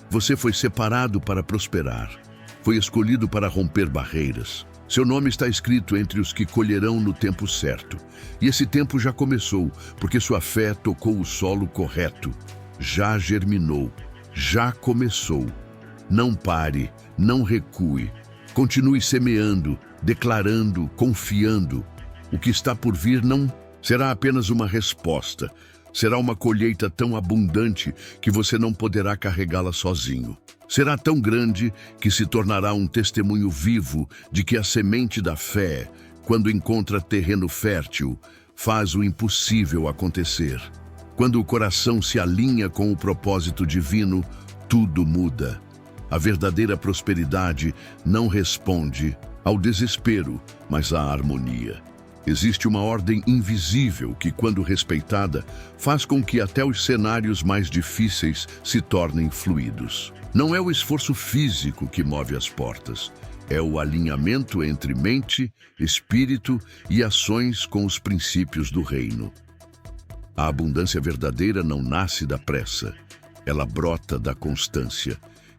A: Você foi separado para prosperar, foi escolhido para romper barreiras. Seu nome está escrito entre os que colherão no tempo certo. E esse tempo já começou, porque sua fé tocou o solo correto. Já germinou, já começou. Não pare, não recue. Continue semeando, declarando, confiando. O que está por vir não será apenas uma resposta. Será uma colheita tão abundante que você não poderá carregá-la sozinho. Será tão grande que se tornará um testemunho vivo de que a semente da fé, quando encontra terreno fértil, faz o impossível acontecer. Quando o coração se alinha com o propósito divino, tudo muda. A verdadeira prosperidade não responde ao desespero, mas à harmonia. Existe uma ordem invisível que, quando respeitada, faz com que até os cenários mais difíceis se tornem fluidos. Não é o esforço físico que move as portas, é o alinhamento entre mente, espírito e ações com os princípios do reino. A abundância verdadeira não nasce da pressa, ela brota da constância.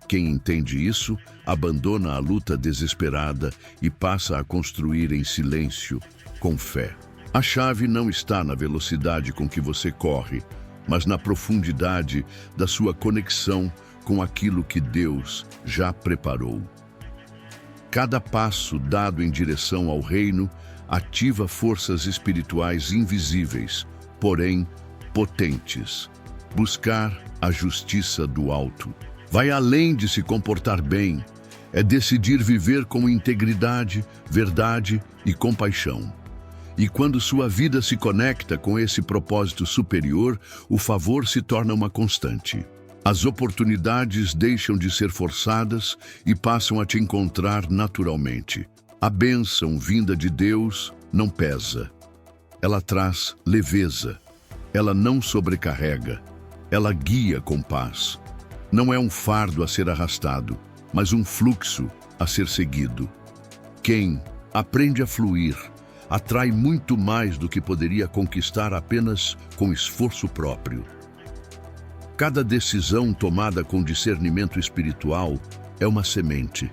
A: Quem entende isso, abandona a luta desesperada e passa a construir em silêncio, com fé. A chave não está na velocidade com que você corre, mas na profundidade da sua conexão com aquilo que Deus já preparou. Cada passo dado em direção ao reino ativa forças espirituais invisíveis, porém potentes. Buscar a justiça do alto vai além de se comportar bem, é decidir viver com integridade, verdade e compaixão. E quando sua vida se conecta com esse propósito superior, o favor se torna uma constante. As oportunidades deixam de ser forçadas e passam a te encontrar naturalmente. A bênção vinda de Deus não pesa. Ela traz leveza. Ela não sobrecarrega. Ela guia com paz. Não é um fardo a ser arrastado, mas um fluxo a ser seguido. Quem aprende a fluir atrai muito mais do que poderia conquistar apenas com esforço próprio. Cada decisão tomada com discernimento espiritual é uma semente.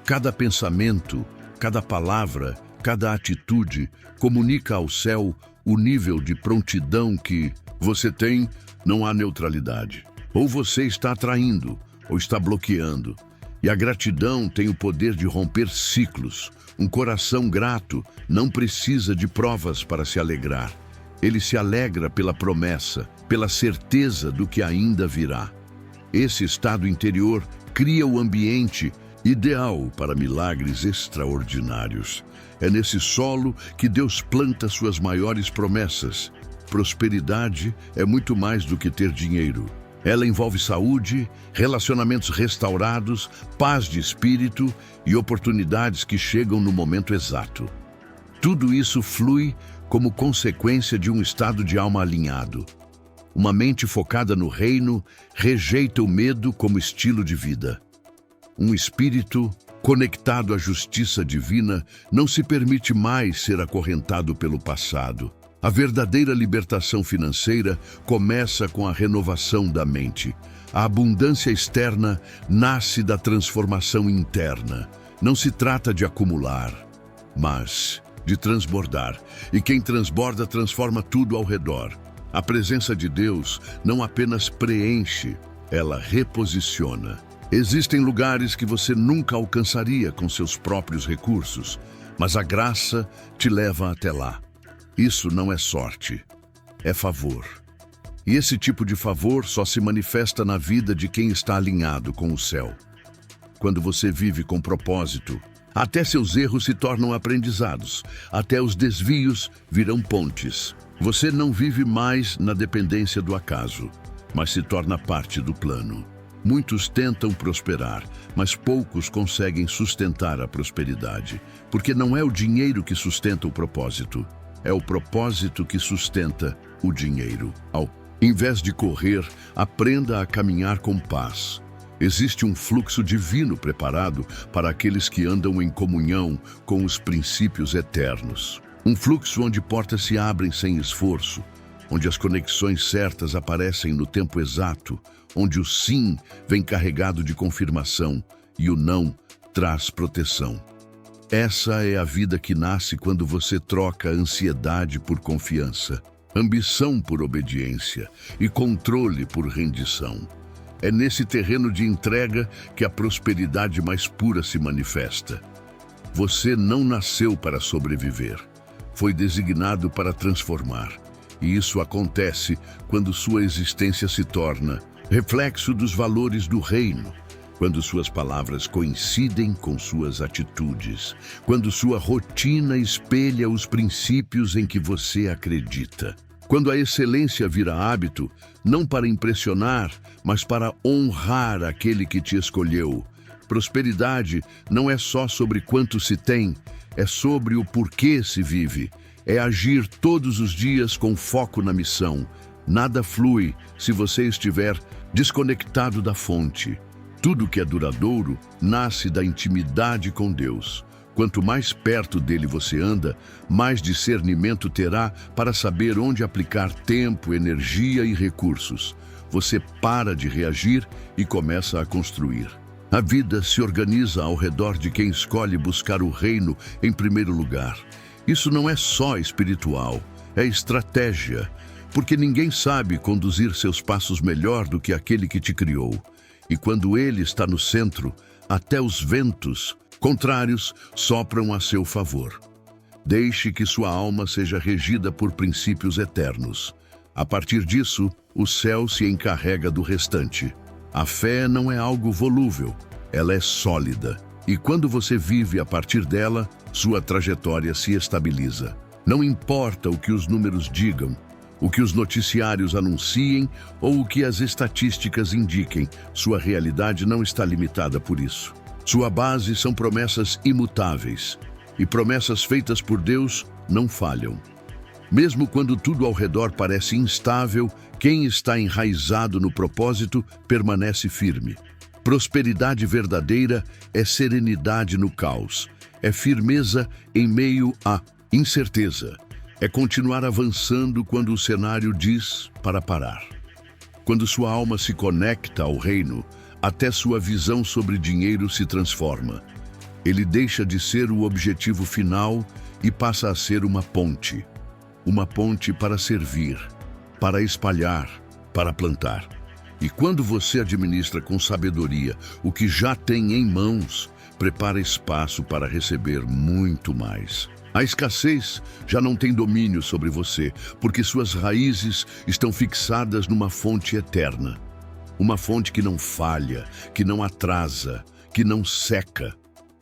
A: Cada pensamento, cada palavra, cada atitude comunica ao céu o nível de prontidão que você tem. Não há neutralidade. Ou você está atraindo, ou está bloqueando. E a gratidão tem o poder de romper ciclos. Um coração grato não precisa de provas para se alegrar. Ele se alegra pela promessa, pela certeza do que ainda virá. Esse estado interior cria o ambiente ideal para milagres extraordinários. É nesse solo que Deus planta suas maiores promessas. Prosperidade é muito mais do que ter dinheiro. Ela envolve saúde, relacionamentos restaurados, paz de espírito e oportunidades que chegam no momento exato. Tudo isso flui como consequência de um estado de alma alinhado. Uma mente focada no reino rejeita o medo como estilo de vida. Um espírito conectado à justiça divina não se permite mais ser acorrentado pelo passado. A verdadeira libertação financeira começa com a renovação da mente. A abundância externa nasce da transformação interna. Não se trata de acumular, mas de transbordar. E quem transborda transforma tudo ao redor. A presença de Deus não apenas preenche, ela reposiciona. Existem lugares que você nunca alcançaria com seus próprios recursos, mas a graça te leva até lá. Isso não é sorte, é favor. E esse tipo de favor só se manifesta na vida de quem está alinhado com o céu. Quando você vive com propósito, até seus erros se tornam aprendizados, até os desvios virão pontes. Você não vive mais na dependência do acaso, mas se torna parte do plano. Muitos tentam prosperar, mas poucos conseguem sustentar a prosperidade, porque não é o dinheiro que sustenta o propósito, é o propósito que sustenta o dinheiro. Ao invés de correr, aprenda a caminhar com paz. Existe um fluxo divino preparado para aqueles que andam em comunhão com os princípios eternos. Um fluxo onde portas se abrem sem esforço, onde as conexões certas aparecem no tempo exato, onde o sim vem carregado de confirmação e o não traz proteção. Essa é a vida que nasce quando você troca ansiedade por confiança, ambição por obediência e controle por rendição. É nesse terreno de entrega que a prosperidade mais pura se manifesta. Você não nasceu para sobreviver. Foi designado para transformar. E isso acontece quando sua existência se torna reflexo dos valores do reino, quando suas palavras coincidem com suas atitudes, quando sua rotina espelha os princípios em que você acredita. Quando a excelência vira hábito, não para impressionar, mas para honrar aquele que te escolheu. Prosperidade não é só sobre quanto se tem, é sobre o porquê se vive. É agir todos os dias com foco na missão. Nada flui se você estiver desconectado da fonte. Tudo que é duradouro nasce da intimidade com Deus. Quanto mais perto dele você anda, mais discernimento terá para saber onde aplicar tempo, energia e recursos. Você para de reagir e começa a construir. A vida se organiza ao redor de quem escolhe buscar o reino em primeiro lugar. Isso não é só espiritual, é estratégia, porque ninguém sabe conduzir seus passos melhor do que aquele que te criou. E quando ele está no centro, até os ventos contrários sopram a seu favor. Deixe que sua alma seja regida por princípios eternos. A partir disso, o céu se encarrega do restante. A fé não é algo volúvel, ela é sólida. E quando você vive a partir dela, sua trajetória se estabiliza. Não importa o que os números digam, o que os noticiários anunciem ou o que as estatísticas indiquem, sua realidade não está limitada por isso. Sua base são promessas imutáveis, e promessas feitas por Deus não falham. Mesmo quando tudo ao redor parece instável, quem está enraizado no propósito permanece firme. Prosperidade verdadeira é serenidade no caos, é firmeza em meio à incerteza, é continuar avançando quando o cenário diz para parar. Quando sua alma se conecta ao reino, até sua visão sobre dinheiro se transforma. Ele deixa de ser o objetivo final e passa a ser uma ponte para servir, para espalhar, para plantar. E quando você administra com sabedoria o que já tem em mãos, prepara espaço para receber muito mais. A escassez já não tem domínio sobre você, porque suas raízes estão fixadas numa fonte eterna. Uma fonte que não falha, que não atrasa, que não seca.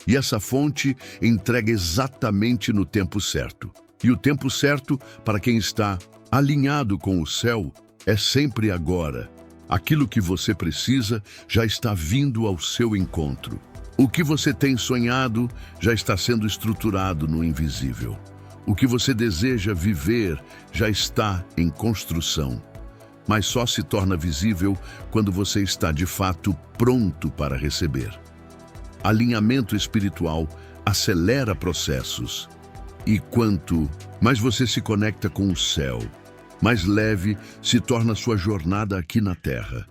A: E essa fonte entrega exatamente no tempo certo. E o tempo certo, para quem está alinhado com o céu, é sempre agora. Aquilo que você precisa já está vindo ao seu encontro. O que você tem sonhado já está sendo estruturado no invisível. O que você deseja viver já está em construção. Mas só se torna visível quando você está de fato pronto para receber. Alinhamento espiritual acelera processos. E quanto mais você se conecta com o céu, mais leve se torna sua jornada aqui na Terra.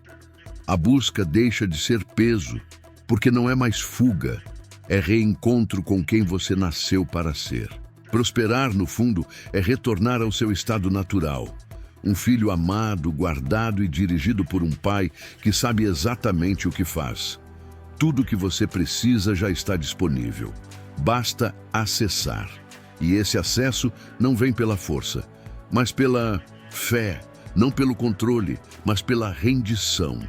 A: A busca deixa de ser peso, porque não é mais fuga, é reencontro com quem você nasceu para ser. Prosperar, no fundo, é retornar ao seu estado natural. Um filho amado, guardado e dirigido por um pai que sabe exatamente o que faz. Tudo o que você precisa já está disponível. Basta acessar. E esse acesso não vem pela força, mas pela fé, não pelo controle, mas pela rendição.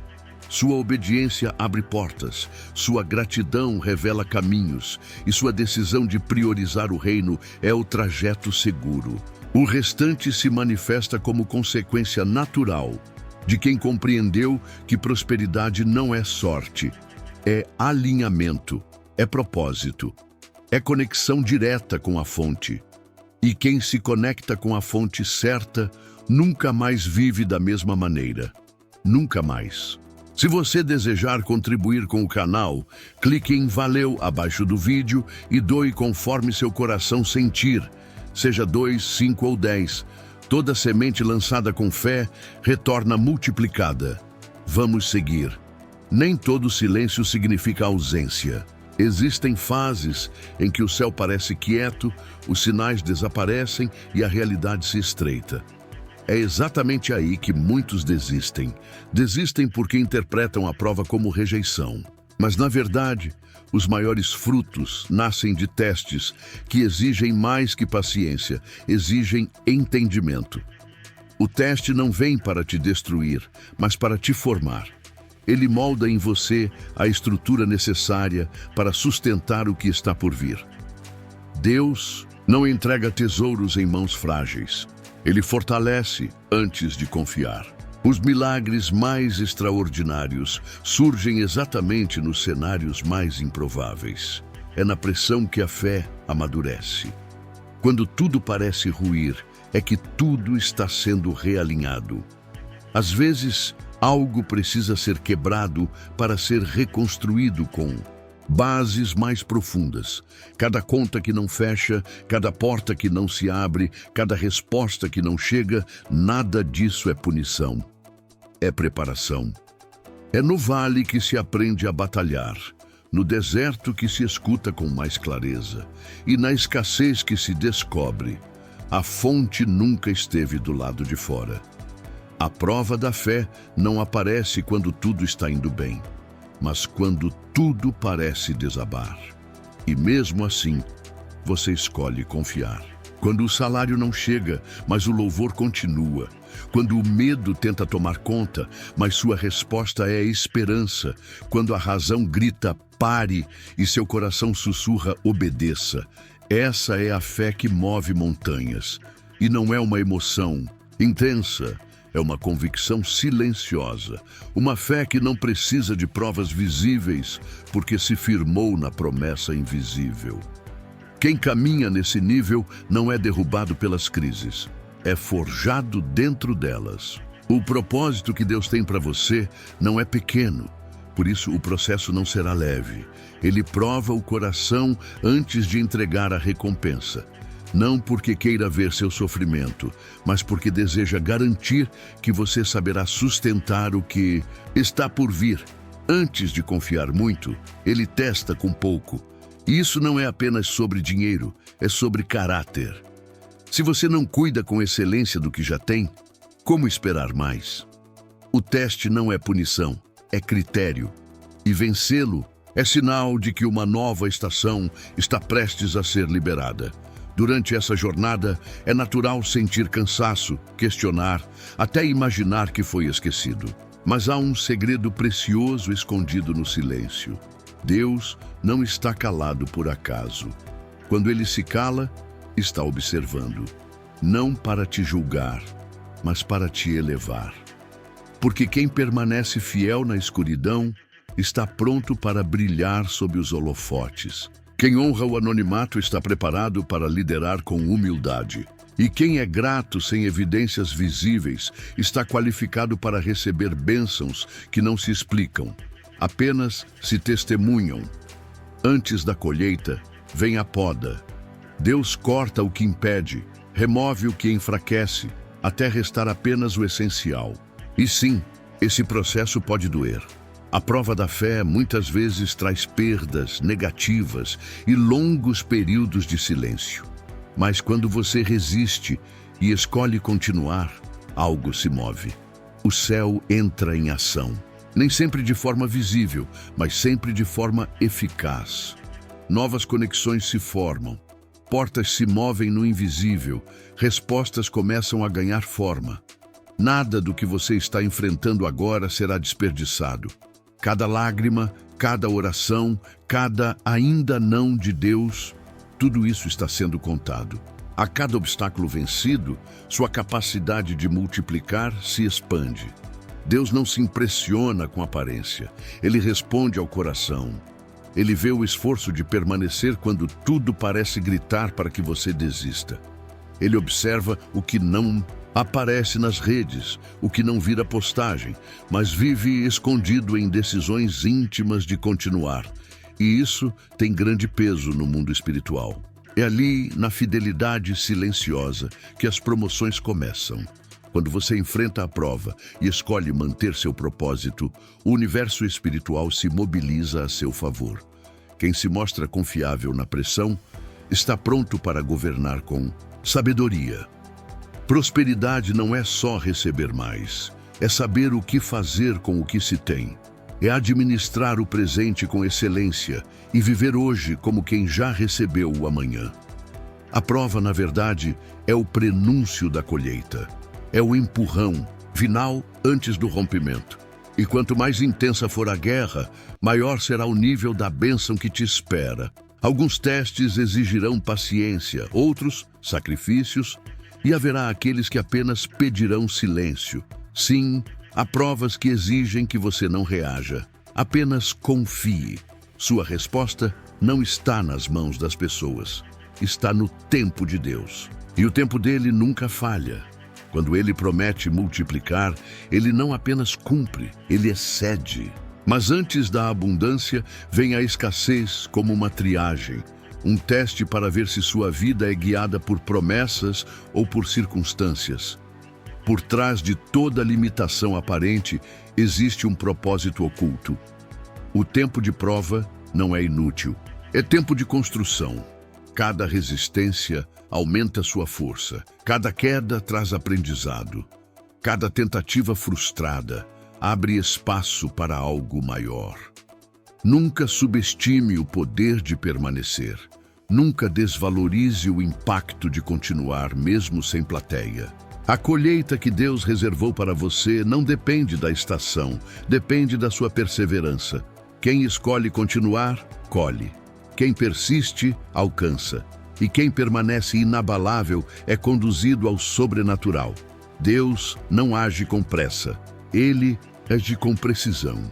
A: Sua obediência abre portas, sua gratidão revela caminhos e sua decisão de priorizar o reino é o trajeto seguro. O restante se manifesta como consequência natural de quem compreendeu que prosperidade não é sorte, é alinhamento, é propósito, é conexão direta com a fonte. E quem se conecta com a fonte certa nunca mais vive da mesma maneira. Nunca mais. Se você desejar contribuir com o canal, clique em Valeu abaixo do vídeo e doe conforme seu coração sentir, seja 2, 5 ou 10. Toda semente lançada com fé retorna multiplicada. Vamos seguir. Nem todo silêncio significa ausência. Existem fases em que o céu parece quieto, os sinais desaparecem e a realidade se estreita. É exatamente aí que muitos desistem. Desistem porque interpretam a prova como rejeição. Mas, na verdade, os maiores frutos nascem de testes que exigem mais que paciência, exigem entendimento. O teste não vem para te destruir, mas para te formar. Ele molda em você a estrutura necessária para sustentar o que está por vir. Deus não entrega tesouros em mãos frágeis. Ele fortalece antes de confiar. Os milagres mais extraordinários surgem exatamente nos cenários mais improváveis. É na pressão que a fé amadurece. Quando tudo parece ruir, é que tudo está sendo realinhado. Às vezes, algo precisa ser quebrado para ser reconstruído com bases mais profundas. Cada conta que não fecha, cada porta que não se abre, cada resposta que não chega, nada disso é punição. É preparação. É no vale que se aprende a batalhar, no deserto que se escuta com mais clareza, e na escassez que se descobre. A fonte nunca esteve do lado de fora. A prova da fé não aparece quando tudo está indo bem, mas quando tudo parece desabar. E mesmo assim, você escolhe confiar. Quando o salário não chega, mas o louvor continua. Quando o medo tenta tomar conta, mas sua resposta é esperança. Quando a razão grita, pare, e seu coração sussurra, obedeça. Essa é a fé que move montanhas. E não é uma emoção intensa. É uma convicção silenciosa, uma fé que não precisa de provas visíveis, porque se firmou na promessa invisível. Quem caminha nesse nível não é derrubado pelas crises, é forjado dentro delas. O propósito que Deus tem para você não é pequeno, por isso o processo não será leve. Ele prova o coração antes de entregar a recompensa. Não porque queira ver seu sofrimento, mas porque deseja garantir que você saberá sustentar o que está por vir. Antes de confiar muito, ele testa com pouco. E isso não é apenas sobre dinheiro, é sobre caráter. Se você não cuida com excelência do que já tem, como esperar mais? O teste não é punição, é critério. E vencê-lo é sinal de que uma nova estação está prestes a ser liberada. Durante essa jornada, é natural sentir cansaço, questionar, até imaginar que foi esquecido. Mas há um segredo precioso escondido no silêncio. Deus não está calado por acaso. Quando ele se cala, está observando. Não para te julgar, mas para te elevar. Porque quem permanece fiel na escuridão está pronto para brilhar sob os holofotes. Quem honra o anonimato está preparado para liderar com humildade. E quem é grato sem evidências visíveis está qualificado para receber bênçãos que não se explicam, apenas se testemunham. Antes da colheita, vem a poda. Deus corta o que impede, remove o que enfraquece, até restar apenas o essencial. E sim, esse processo pode doer. A prova da fé muitas vezes traz perdas negativas e longos períodos de silêncio. Mas quando você resiste e escolhe continuar, algo se move. O céu entra em ação. Nem sempre de forma visível, mas sempre de forma eficaz. Novas conexões se formam. Portas se movem no invisível. Respostas começam a ganhar forma. Nada do que você está enfrentando agora será desperdiçado. Cada lágrima, cada oração, cada ainda não de Deus, tudo isso está sendo contado. A cada obstáculo vencido, sua capacidade de multiplicar se expande. Deus não se impressiona com a aparência, ele responde ao coração. Ele vê o esforço de permanecer quando tudo parece gritar para que você desista. Ele observa o que não Aparece nas redes, o que não vira postagem, mas vive escondido em decisões íntimas de continuar. E isso tem grande peso no mundo espiritual. É ali, na fidelidade silenciosa, que as promoções começam. Quando você enfrenta a prova e escolhe manter seu propósito, o universo espiritual se mobiliza a seu favor. Quem se mostra confiável na pressão está pronto para governar com sabedoria. Prosperidade não é só receber mais, é saber o que fazer com o que se tem. É administrar o presente com excelência e viver hoje como quem já recebeu o amanhã. A prova, na verdade, é o prenúncio da colheita. É o empurrão final antes do rompimento. E quanto mais intensa for a guerra, maior será o nível da bênção que te espera. Alguns testes exigirão paciência, outros, sacrifícios, e haverá aqueles que apenas pedirão silêncio. Sim, há provas que exigem que você não reaja. Apenas confie. Sua resposta não está nas mãos das pessoas. Está no tempo de Deus. E o tempo dele nunca falha. Quando ele promete multiplicar, ele não apenas cumpre, ele excede. Mas antes da abundância, vem a escassez como uma triagem. Um teste para ver se sua vida é guiada por promessas ou por circunstâncias. Por trás de toda limitação aparente, existe um propósito oculto. O tempo de prova não é inútil. É tempo de construção. Cada resistência aumenta sua força. Cada queda traz aprendizado. Cada tentativa frustrada abre espaço para algo maior. Nunca subestime o poder de permanecer. Nunca desvalorize o impacto de continuar, mesmo sem plateia. A colheita que Deus reservou para você não depende da estação, depende da sua perseverança. Quem escolhe continuar, colhe. Quem persiste, alcança. E quem permanece inabalável é conduzido ao sobrenatural. Deus não age com pressa. Ele age com precisão.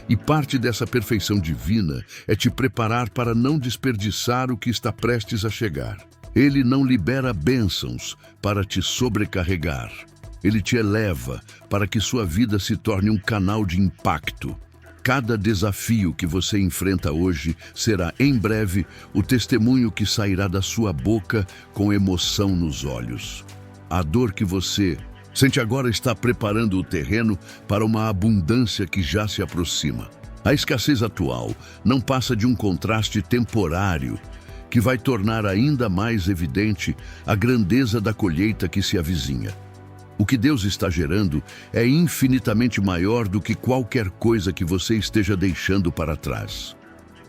A: E parte dessa perfeição divina é te preparar para não desperdiçar o que está prestes a chegar. Ele não libera bênçãos para te sobrecarregar. Ele te eleva para que sua vida se torne um canal de impacto. Cada desafio que você enfrenta hoje será, em breve, o testemunho que sairá da sua boca com emoção nos olhos. A dor que você sente agora está preparando o terreno para uma abundância que já se aproxima. A escassez atual não passa de um contraste temporário que vai tornar ainda mais evidente a grandeza da colheita que se avizinha. O que Deus está gerando é infinitamente maior do que qualquer coisa que você esteja deixando para trás.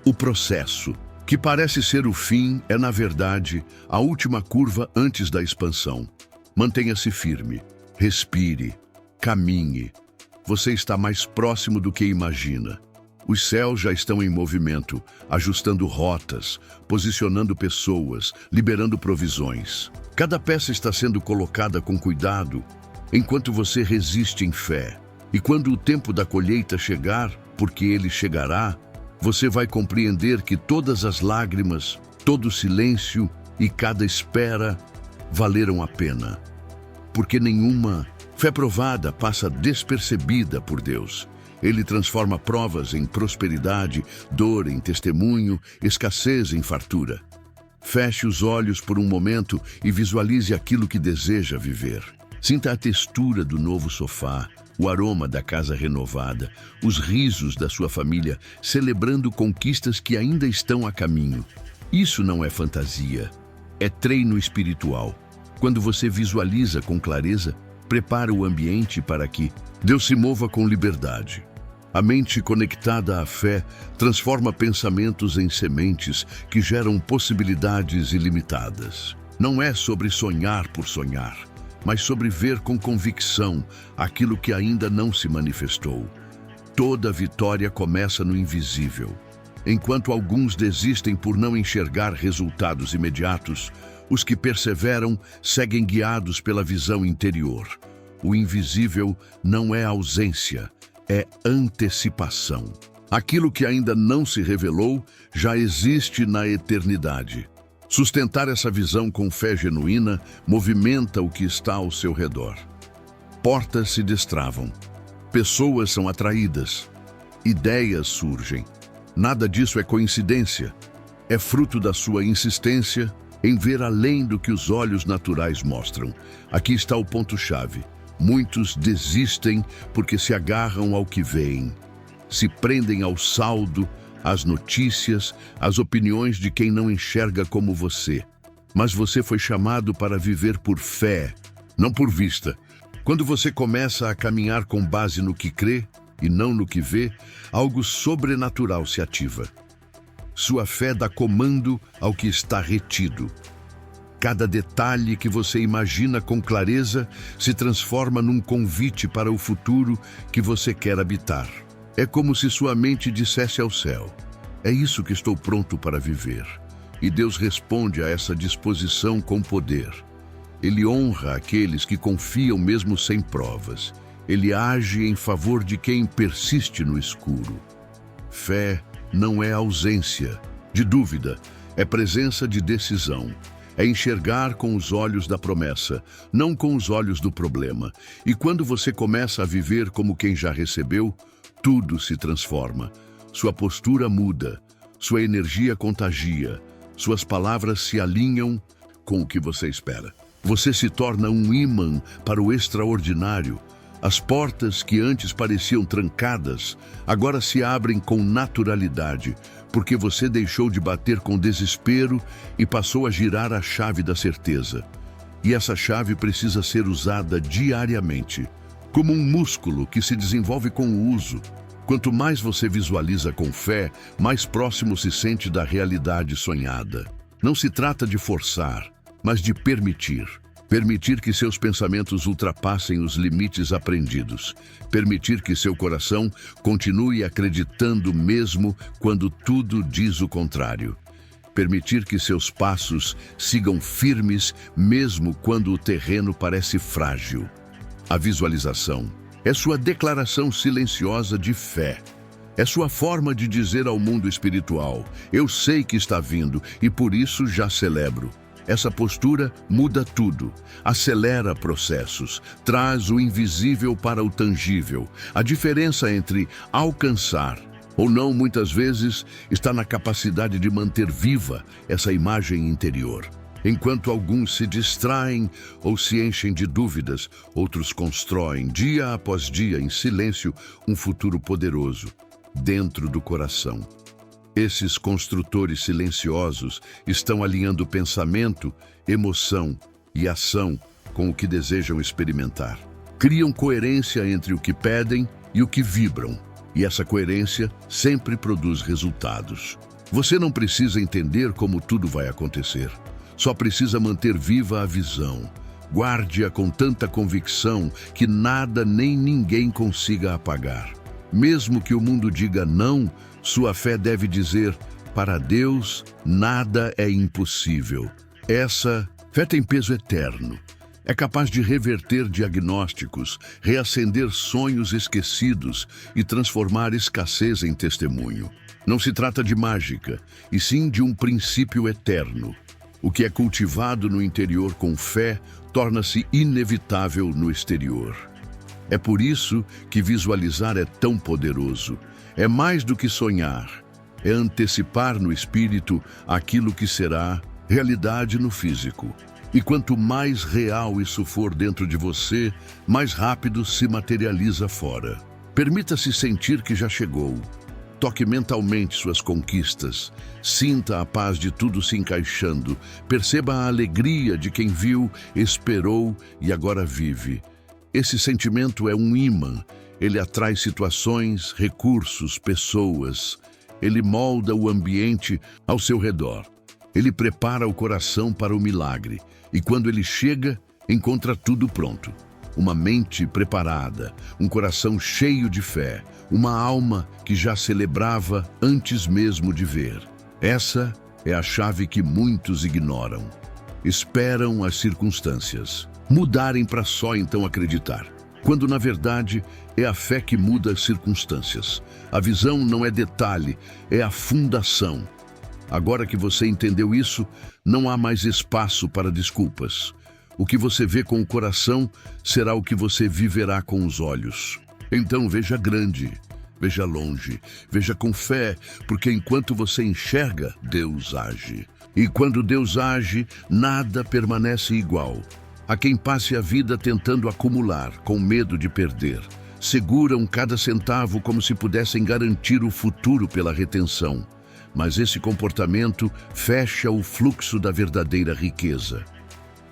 A: O processo, que parece ser o fim, é, na verdade, a última curva antes da expansão. Mantenha-se firme. Respire, caminhe. Você está mais próximo do que imagina. Os céus já estão em movimento, ajustando rotas, posicionando pessoas, liberando provisões. Cada peça está sendo colocada com cuidado, enquanto você resiste em fé. E quando o tempo da colheita chegar, porque ele chegará, você vai compreender que todas as lágrimas, todo o silêncio e cada espera valeram a pena. Porque nenhuma fé provada passa despercebida por Deus. Ele transforma provas em prosperidade, dor em testemunho, escassez em fartura. Feche os olhos por um momento e visualize aquilo que deseja viver. Sinta a textura do novo sofá, o aroma da casa renovada, os risos da sua família, celebrando conquistas que ainda estão a caminho. Isso não é fantasia, é treino espiritual. Quando você visualiza com clareza, prepara o ambiente para que Deus se mova com liberdade. A mente conectada à fé transforma pensamentos em sementes que geram possibilidades ilimitadas. Não é sobre sonhar por sonhar, mas sobre ver com convicção aquilo que ainda não se manifestou. Toda vitória começa no invisível. Enquanto alguns desistem por não enxergar resultados imediatos, os que perseveram seguem guiados pela visão interior. O invisível não é ausência, é antecipação. Aquilo que ainda não se revelou já existe na eternidade. Sustentar essa visão com fé genuína movimenta o que está ao seu redor. Portas se destravam, pessoas são atraídas, ideias surgem. Nada disso é coincidência, é fruto da sua insistência em ver além do que os olhos naturais mostram. Aqui está o ponto-chave. Muitos desistem porque se agarram ao que veem, se prendem ao saldo, às notícias, às opiniões de quem não enxerga como você. Mas você foi chamado para viver por fé, não por vista. Quando você começa a caminhar com base no que crê e não no que vê, algo sobrenatural se ativa. Sua fé dá comando ao que está retido. Cada detalhe que você imagina com clareza se transforma num convite para o futuro que você quer habitar. É como se sua mente dissesse ao céu: é isso que estou pronto para viver. E Deus responde a essa disposição com poder. Ele honra aqueles que confiam mesmo sem provas. Ele age em favor de quem persiste no escuro. Fé não é ausência de dúvida, é presença de decisão. É enxergar com os olhos da promessa, não com os olhos do problema. E quando você começa a viver como quem já recebeu, tudo se transforma. Sua postura muda, sua energia contagia, suas palavras se alinham com o que você espera. Você se torna um ímã para o extraordinário. As portas que antes pareciam trancadas, agora se abrem com naturalidade, porque você deixou de bater com desespero e passou a girar a chave da certeza. E essa chave precisa ser usada diariamente, como um músculo que se desenvolve com o uso. Quanto mais você visualiza com fé, mais próximo se sente da realidade sonhada. Não se trata de forçar, mas de permitir. Permitir que seus pensamentos ultrapassem os limites aprendidos. Permitir que seu coração continue acreditando mesmo quando tudo diz o contrário. Permitir que seus passos sigam firmes mesmo quando o terreno parece frágil. A visualização é sua declaração silenciosa de fé. É sua forma de dizer ao mundo espiritual: eu sei que está vindo e por isso já celebro. Essa postura muda tudo, acelera processos, traz o invisível para o tangível. A diferença entre alcançar ou não, muitas vezes, está na capacidade de manter viva essa imagem interior. Enquanto alguns se distraem ou se enchem de dúvidas, outros constroem, dia após dia, em silêncio, um futuro poderoso, dentro do coração. Esses construtores silenciosos estão alinhando pensamento, emoção e ação com o que desejam experimentar. Criam coerência entre o que pedem e o que vibram, e essa coerência sempre produz resultados. Você não precisa entender como tudo vai acontecer, só precisa manter viva a visão. Guarde-a com tanta convicção que nada nem ninguém consiga apagar. Mesmo que o mundo diga não, sua fé deve dizer: para Deus, nada é impossível. Essa fé tem peso eterno. É capaz de reverter diagnósticos, reacender sonhos esquecidos e transformar escassez em testemunho. Não se trata de mágica, e sim de um princípio eterno. O que é cultivado no interior com fé torna-se inevitável no exterior. É por isso que visualizar é tão poderoso. É mais do que sonhar, é antecipar no espírito aquilo que será realidade no físico. E quanto mais real isso for dentro de você, mais rápido se materializa fora. Permita-se sentir que já chegou. Toque mentalmente suas conquistas. Sinta a paz de tudo se encaixando. Perceba a alegria de quem viu, esperou e agora vive. Esse sentimento é um ímã. Ele atrai situações, recursos, pessoas. Ele molda o ambiente ao seu redor. Ele prepara o coração para o milagre. E quando ele chega, encontra tudo pronto. Uma mente preparada, um coração cheio de fé, uma alma que já celebrava antes mesmo de ver. Essa é a chave que muitos ignoram. Esperam as circunstâncias mudarem para só então acreditar. Quando, na verdade, é a fé que muda as circunstâncias. A visão não é detalhe, é a fundação. Agora que você entendeu isso, não há mais espaço para desculpas. O que você vê com o coração será o que você viverá com os olhos. Então veja grande, veja longe, veja com fé, porque enquanto você enxerga, Deus age. E quando Deus age, nada permanece igual. Há quem passe a vida tentando acumular, com medo de perder. Seguram cada centavo como se pudessem garantir o futuro pela retenção. Mas esse comportamento fecha o fluxo da verdadeira riqueza.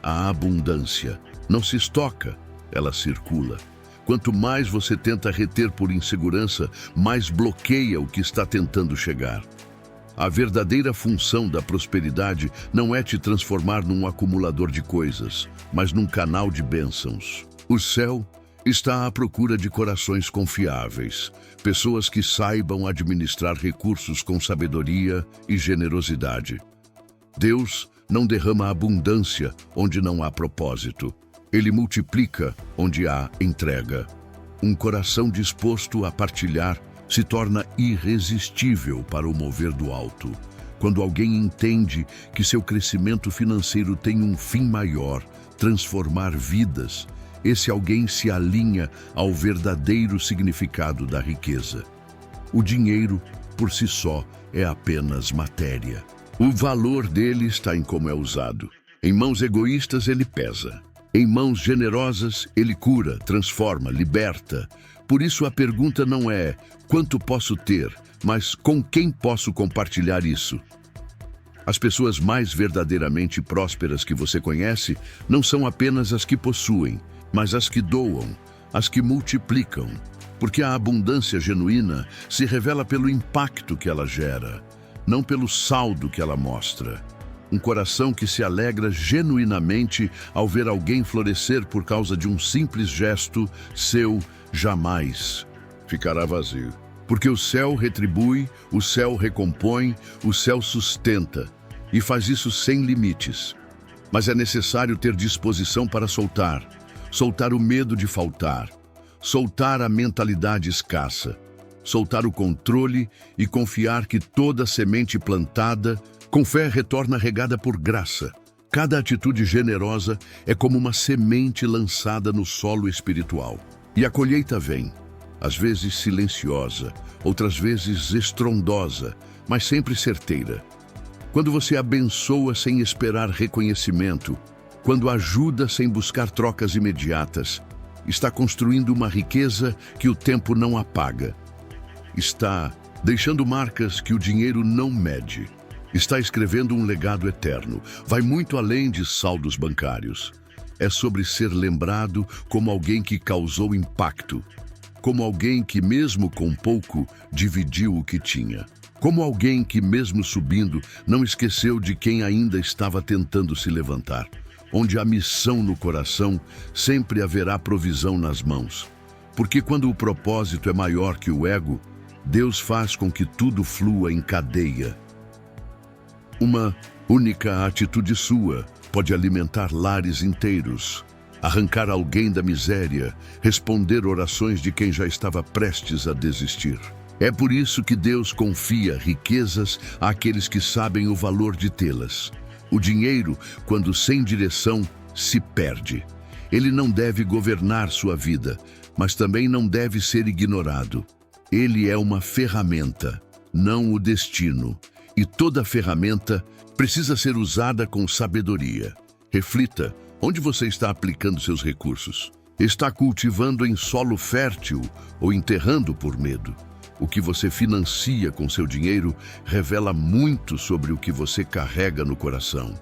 A: A abundância não se estoca, ela circula. Quanto mais você tenta reter por insegurança, mais bloqueia o que está tentando chegar. A verdadeira função da prosperidade não é te transformar num acumulador de coisas, mas num canal de bênçãos. O céu está à procura de corações confiáveis, pessoas que saibam administrar recursos com sabedoria e generosidade. Deus não derrama abundância onde não há propósito. Ele multiplica onde há entrega. Um coração disposto a partilhar se torna irresistível para o mover do alto. Quando alguém entende que seu crescimento financeiro tem um fim maior, transformar vidas, esse alguém se alinha ao verdadeiro significado da riqueza. O dinheiro, por si só, é apenas matéria. O valor dele está em como é usado. Em mãos egoístas, ele pesa. Em mãos generosas, ele cura, transforma, liberta. Por isso a pergunta não é quanto posso ter, mas com quem posso compartilhar isso. As pessoas mais verdadeiramente prósperas que você conhece não são apenas as que possuem, mas as que doam, as que multiplicam. Porque a abundância genuína se revela pelo impacto que ela gera, não pelo saldo que ela mostra. Um coração que se alegra genuinamente ao ver alguém florescer por causa de um simples gesto seu jamais ficará vazio. Porque o céu retribui, o céu recompõe, o céu sustenta e faz isso sem limites. Mas é necessário ter disposição para soltar o medo de faltar, soltar a mentalidade escassa, soltar o controle e confiar que toda semente plantada com fé retorna regada por graça. Cada atitude generosa é como uma semente lançada no solo espiritual. E a colheita vem, às vezes silenciosa, outras vezes estrondosa, mas sempre certeira. Quando você abençoa sem esperar reconhecimento, quando ajuda sem buscar trocas imediatas, está construindo uma riqueza que o tempo não apaga. Está deixando marcas que o dinheiro não mede. Está escrevendo um legado eterno. Vai muito além de saldos bancários. É sobre ser lembrado como alguém que causou impacto, como alguém que, mesmo com pouco, dividiu o que tinha. Como alguém que, mesmo subindo, não esqueceu de quem ainda estava tentando se levantar. Onde há missão no coração, sempre haverá provisão nas mãos. Porque quando o propósito é maior que o ego, Deus faz com que tudo flua em cadeia. Uma única atitude sua pode alimentar lares inteiros, arrancar alguém da miséria, responder orações de quem já estava prestes a desistir. É por isso que Deus confia riquezas àqueles que sabem o valor de tê-las. O dinheiro, quando sem direção, se perde. Ele não deve governar sua vida, mas também não deve ser ignorado. Ele é uma ferramenta, não o destino. E toda ferramenta precisa ser usada com sabedoria. Reflita, onde você está aplicando seus recursos? Está cultivando em solo fértil ou enterrando por medo? O que você financia com seu dinheiro revela muito sobre o que você carrega no coração.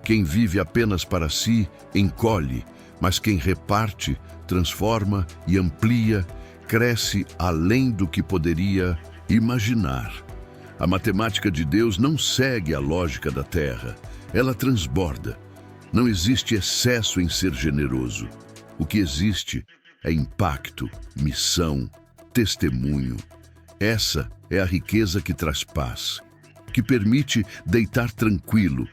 A: Quem vive apenas para si, encolhe, mas quem reparte, transforma e amplia, cresce além do que poderia imaginar. A matemática de Deus não segue a lógica da terra, ela transborda. Não existe excesso em ser generoso. O que existe é impacto, missão, testemunho. Essa é a riqueza que traz paz, que permite deitar tranquilo,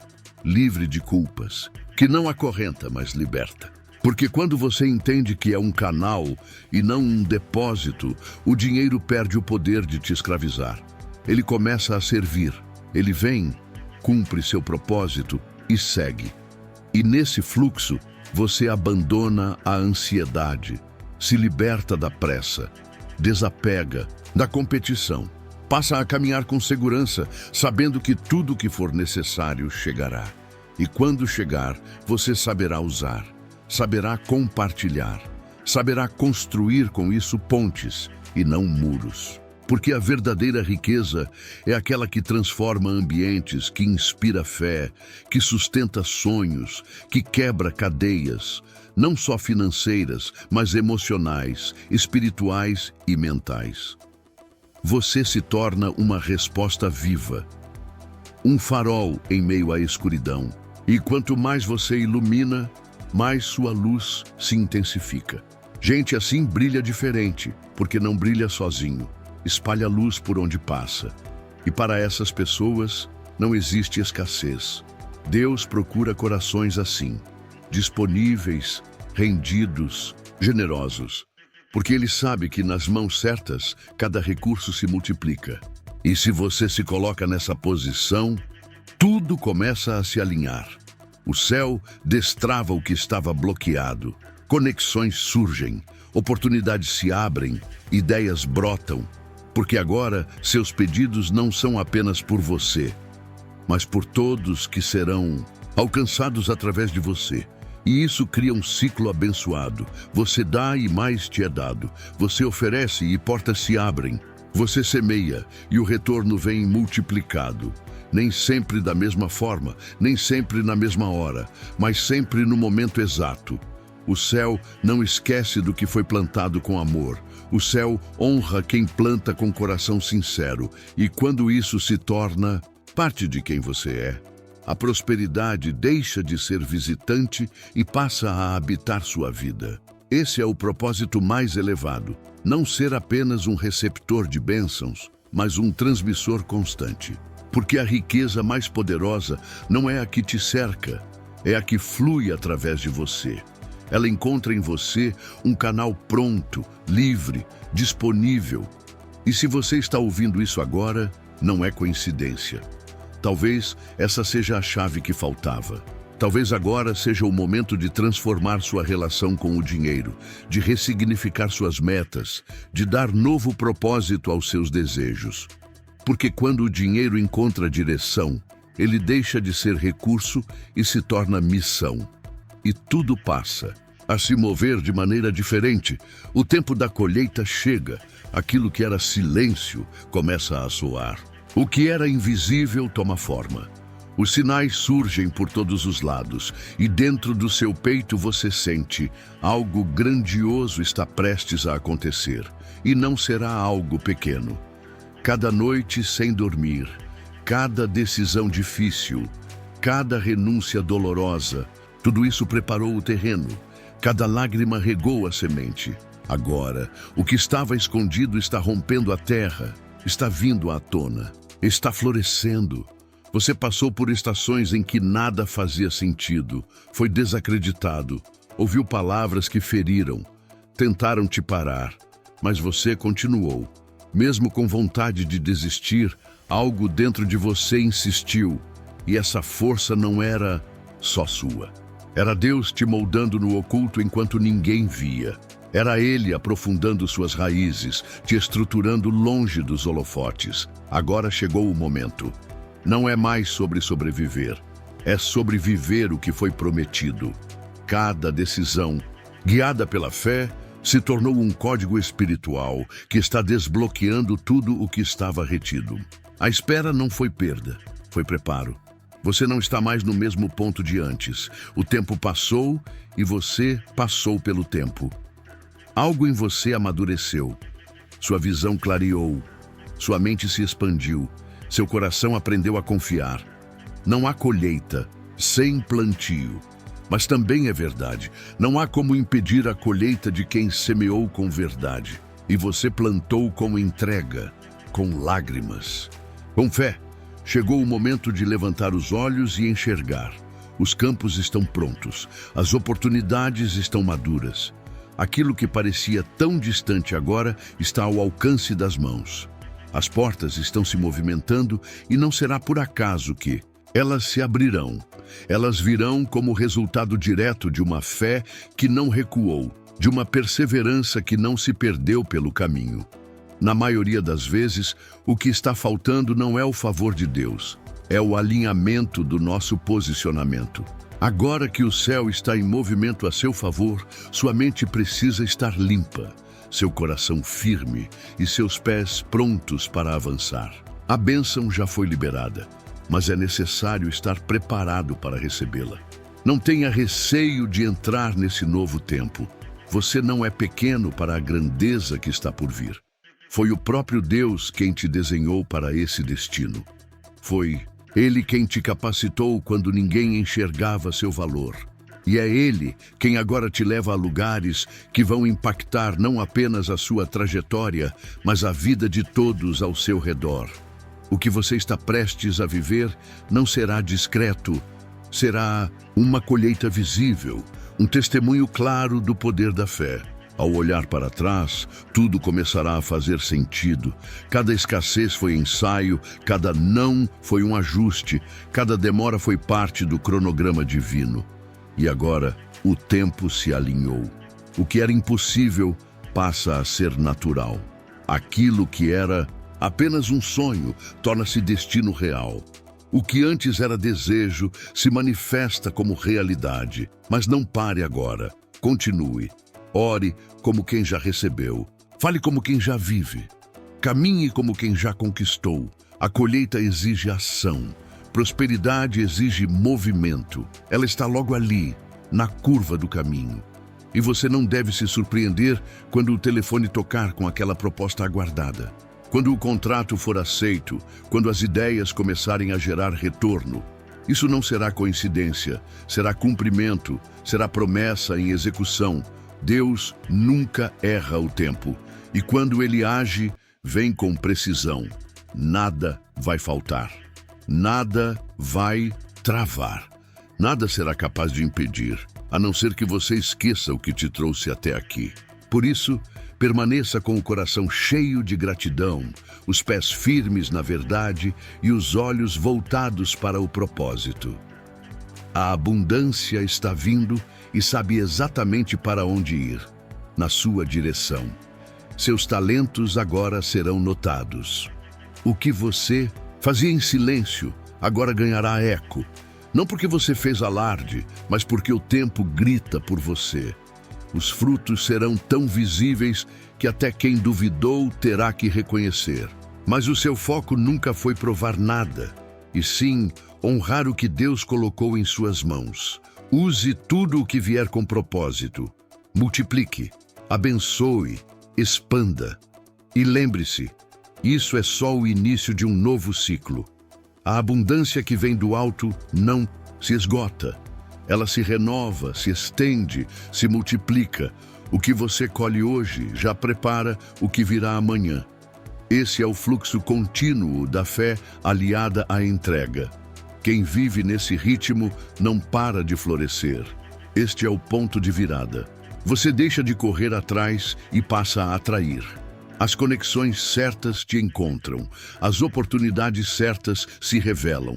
A: livre de culpas, que não acorrenta, mas liberta. Porque quando você entende que é um canal e não um depósito, o dinheiro perde o poder de te escravizar. Ele começa a servir, Ele vem, cumpre seu propósito e segue. E nesse fluxo, você abandona a ansiedade, se liberta da pressa, desapega da competição, passa a caminhar com segurança, sabendo que tudo o que for necessário chegará. E quando chegar, você saberá usar, saberá compartilhar, saberá construir com isso pontes e não muros. Porque a verdadeira riqueza é aquela que transforma ambientes, que inspira fé, que sustenta sonhos, que quebra cadeias, não só financeiras, mas emocionais, espirituais e mentais. Você se torna uma resposta viva, um farol em meio à escuridão. E quanto mais você ilumina, mais sua luz se intensifica. Gente assim brilha diferente, porque não brilha sozinho. Espalha luz por onde passa. E para essas pessoas não existe escassez. Deus procura corações assim, disponíveis, rendidos, generosos. Porque Ele sabe que nas mãos certas, cada recurso se multiplica. E se você se coloca nessa posição, tudo começa a se alinhar. O céu destrava o que estava bloqueado. Conexões surgem, oportunidades se abrem, ideias brotam. Porque agora seus pedidos não são apenas por você, mas por todos que serão alcançados através de você. E isso cria um ciclo abençoado. Você dá e mais te é dado. Você oferece e portas se abrem. Você semeia e o retorno vem multiplicado. Nem sempre da mesma forma, nem sempre na mesma hora, mas sempre no momento exato. O céu não esquece do que foi plantado com amor. O céu honra quem planta com coração sincero. E quando isso se torna parte de quem você é, a prosperidade deixa de ser visitante e passa a habitar sua vida. Esse é o propósito mais elevado. Não ser apenas um receptor de bênçãos, mas um transmissor constante. Porque a riqueza mais poderosa não é a que te cerca, é a que flui através de você. Ela encontra em você um canal pronto, livre, disponível. E se você está ouvindo isso agora, não é coincidência. Talvez essa seja a chave que faltava. Talvez agora seja o momento de transformar sua relação com o dinheiro, de ressignificar suas metas, de dar novo propósito aos seus desejos. Porque quando o dinheiro encontra direção, ele deixa de ser recurso e se torna missão. E tudo passa a se mover de maneira diferente. O tempo da colheita chega. Aquilo que era silêncio começa a soar. O que era invisível toma forma. Os sinais surgem por todos os lados. E dentro do seu peito você sente algo grandioso está prestes a acontecer. E não será algo pequeno. Cada noite sem dormir, cada decisão difícil, cada renúncia dolorosa, tudo isso preparou o terreno. Cada lágrima regou a semente. Agora, o que estava escondido está rompendo a terra, está vindo à tona, está florescendo. Você passou por estações em que nada fazia sentido, foi desacreditado, ouviu palavras que feriram, tentaram te parar, mas você continuou. Mesmo com vontade de desistir, algo dentro de você insistiu, e essa força não era só sua. Era Deus te moldando no oculto enquanto ninguém via. Era Ele aprofundando suas raízes, te estruturando longe dos holofotes. Agora chegou o momento. Não é mais sobre sobreviver, é sobre viver o que foi prometido. Cada decisão, guiada pela fé, se tornou um código espiritual que está desbloqueando tudo o que estava retido. A espera não foi perda, foi preparo. Você não está mais no mesmo ponto de antes. O tempo passou e você passou pelo tempo. Algo em você amadureceu. Sua visão clareou. Sua mente se expandiu. Seu coração aprendeu a confiar. Não há colheita sem plantio. Mas também é verdade. Não há como impedir a colheita de quem semeou com verdade. E você plantou com entrega, com lágrimas. Com fé, chegou o momento de levantar os olhos e enxergar. Os campos estão prontos. As oportunidades estão maduras. Aquilo que parecia tão distante agora está ao alcance das mãos. As portas estão se movimentando e não será por acaso que elas se abrirão. Elas virão como resultado direto de uma fé que não recuou, de uma perseverança que não se perdeu pelo caminho. Na maioria das vezes, o que está faltando não é o favor de Deus, é o alinhamento do nosso posicionamento. Agora que o céu está em movimento a seu favor, sua mente precisa estar limpa, seu coração firme e seus pés prontos para avançar. A bênção já foi liberada, mas é necessário estar preparado para recebê-la. Não tenha receio de entrar nesse novo tempo. Você não é pequeno para a grandeza que está por vir. Foi o próprio Deus quem te desenhou para esse destino. Foi Ele quem te capacitou quando ninguém enxergava seu valor. E é Ele quem agora te leva a lugares que vão impactar não apenas a sua trajetória, mas a vida de todos ao seu redor. O que você está prestes a viver não será discreto, será uma colheita visível, um testemunho claro do poder da fé. Ao olhar para trás, tudo começará a fazer sentido. Cada escassez foi ensaio, cada não foi um ajuste, cada demora foi parte do cronograma divino. E agora, o tempo se alinhou. O que era impossível passa a ser natural. Aquilo que era apenas um sonho torna-se destino real. O que antes era desejo se manifesta como realidade. Mas não pare agora. Continue. Ore como quem já recebeu. Fale como quem já vive. Caminhe como quem já conquistou. A colheita exige ação. Prosperidade exige movimento. Ela está logo ali, na curva do caminho. E você não deve se surpreender quando o telefone tocar com aquela proposta aguardada. Quando o contrato for aceito, quando as ideias começarem a gerar retorno. Isso não será coincidência, será cumprimento, será promessa em execução. Deus nunca erra o tempo. E quando Ele age, vem com precisão. Nada vai faltar. Nada vai travar. Nada será capaz de impedir, a não ser que você esqueça o que te trouxe até aqui. Por isso, permaneça com o coração cheio de gratidão, os pés firmes na verdade e os olhos voltados para o propósito. A abundância está vindo e sabe exatamente para onde ir, na sua direção. Seus talentos agora serão notados. O que você fazia em silêncio, agora ganhará eco. Não porque você fez alarde, mas porque o tempo grita por você. Os frutos serão tão visíveis que até quem duvidou terá que reconhecer. Mas o seu foco nunca foi provar nada, e sim honrar o que Deus colocou em suas mãos. Use tudo o que vier com propósito. Multiplique, abençoe, expanda. E lembre-se, isso é só o início de um novo ciclo. A abundância que vem do alto não se esgota. Ela se renova, se estende, se multiplica. O que você colhe hoje já prepara o que virá amanhã. Esse é o fluxo contínuo da fé aliada à entrega. Quem vive nesse ritmo não para de florescer. Este é o ponto de virada. Você deixa de correr atrás e passa a atrair. As conexões certas te encontram. As oportunidades certas se revelam.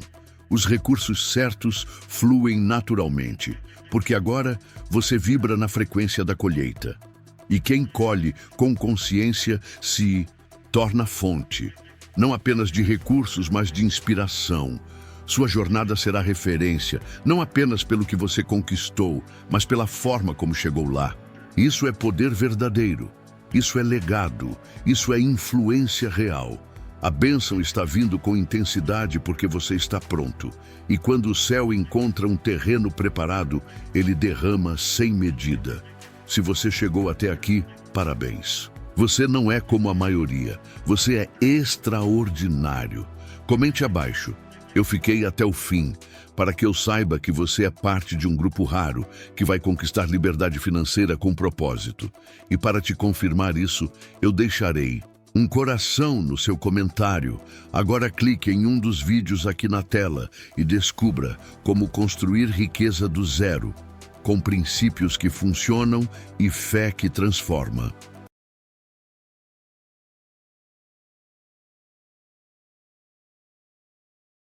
A: Os recursos certos fluem naturalmente, porque agora você vibra na frequência da colheita. E quem colhe com consciência se torna fonte, não apenas de recursos, mas de inspiração. Sua jornada será referência, não apenas pelo que você conquistou, mas pela forma como chegou lá. Isso é poder verdadeiro. Isso é legado, isso é influência real. A bênção está vindo com intensidade porque você está pronto. E quando o céu encontra um terreno preparado, ele derrama sem medida. Se você chegou até aqui, parabéns. Você não é como a maioria, você é extraordinário. Comente abaixo. Eu fiquei até o fim, para que eu saiba que você é parte de um grupo raro que vai conquistar liberdade financeira com propósito. E para te confirmar isso, eu deixarei um coração no seu comentário. Agora clique em um dos vídeos aqui na tela e descubra como construir riqueza do zero, com princípios que funcionam e fé que transforma.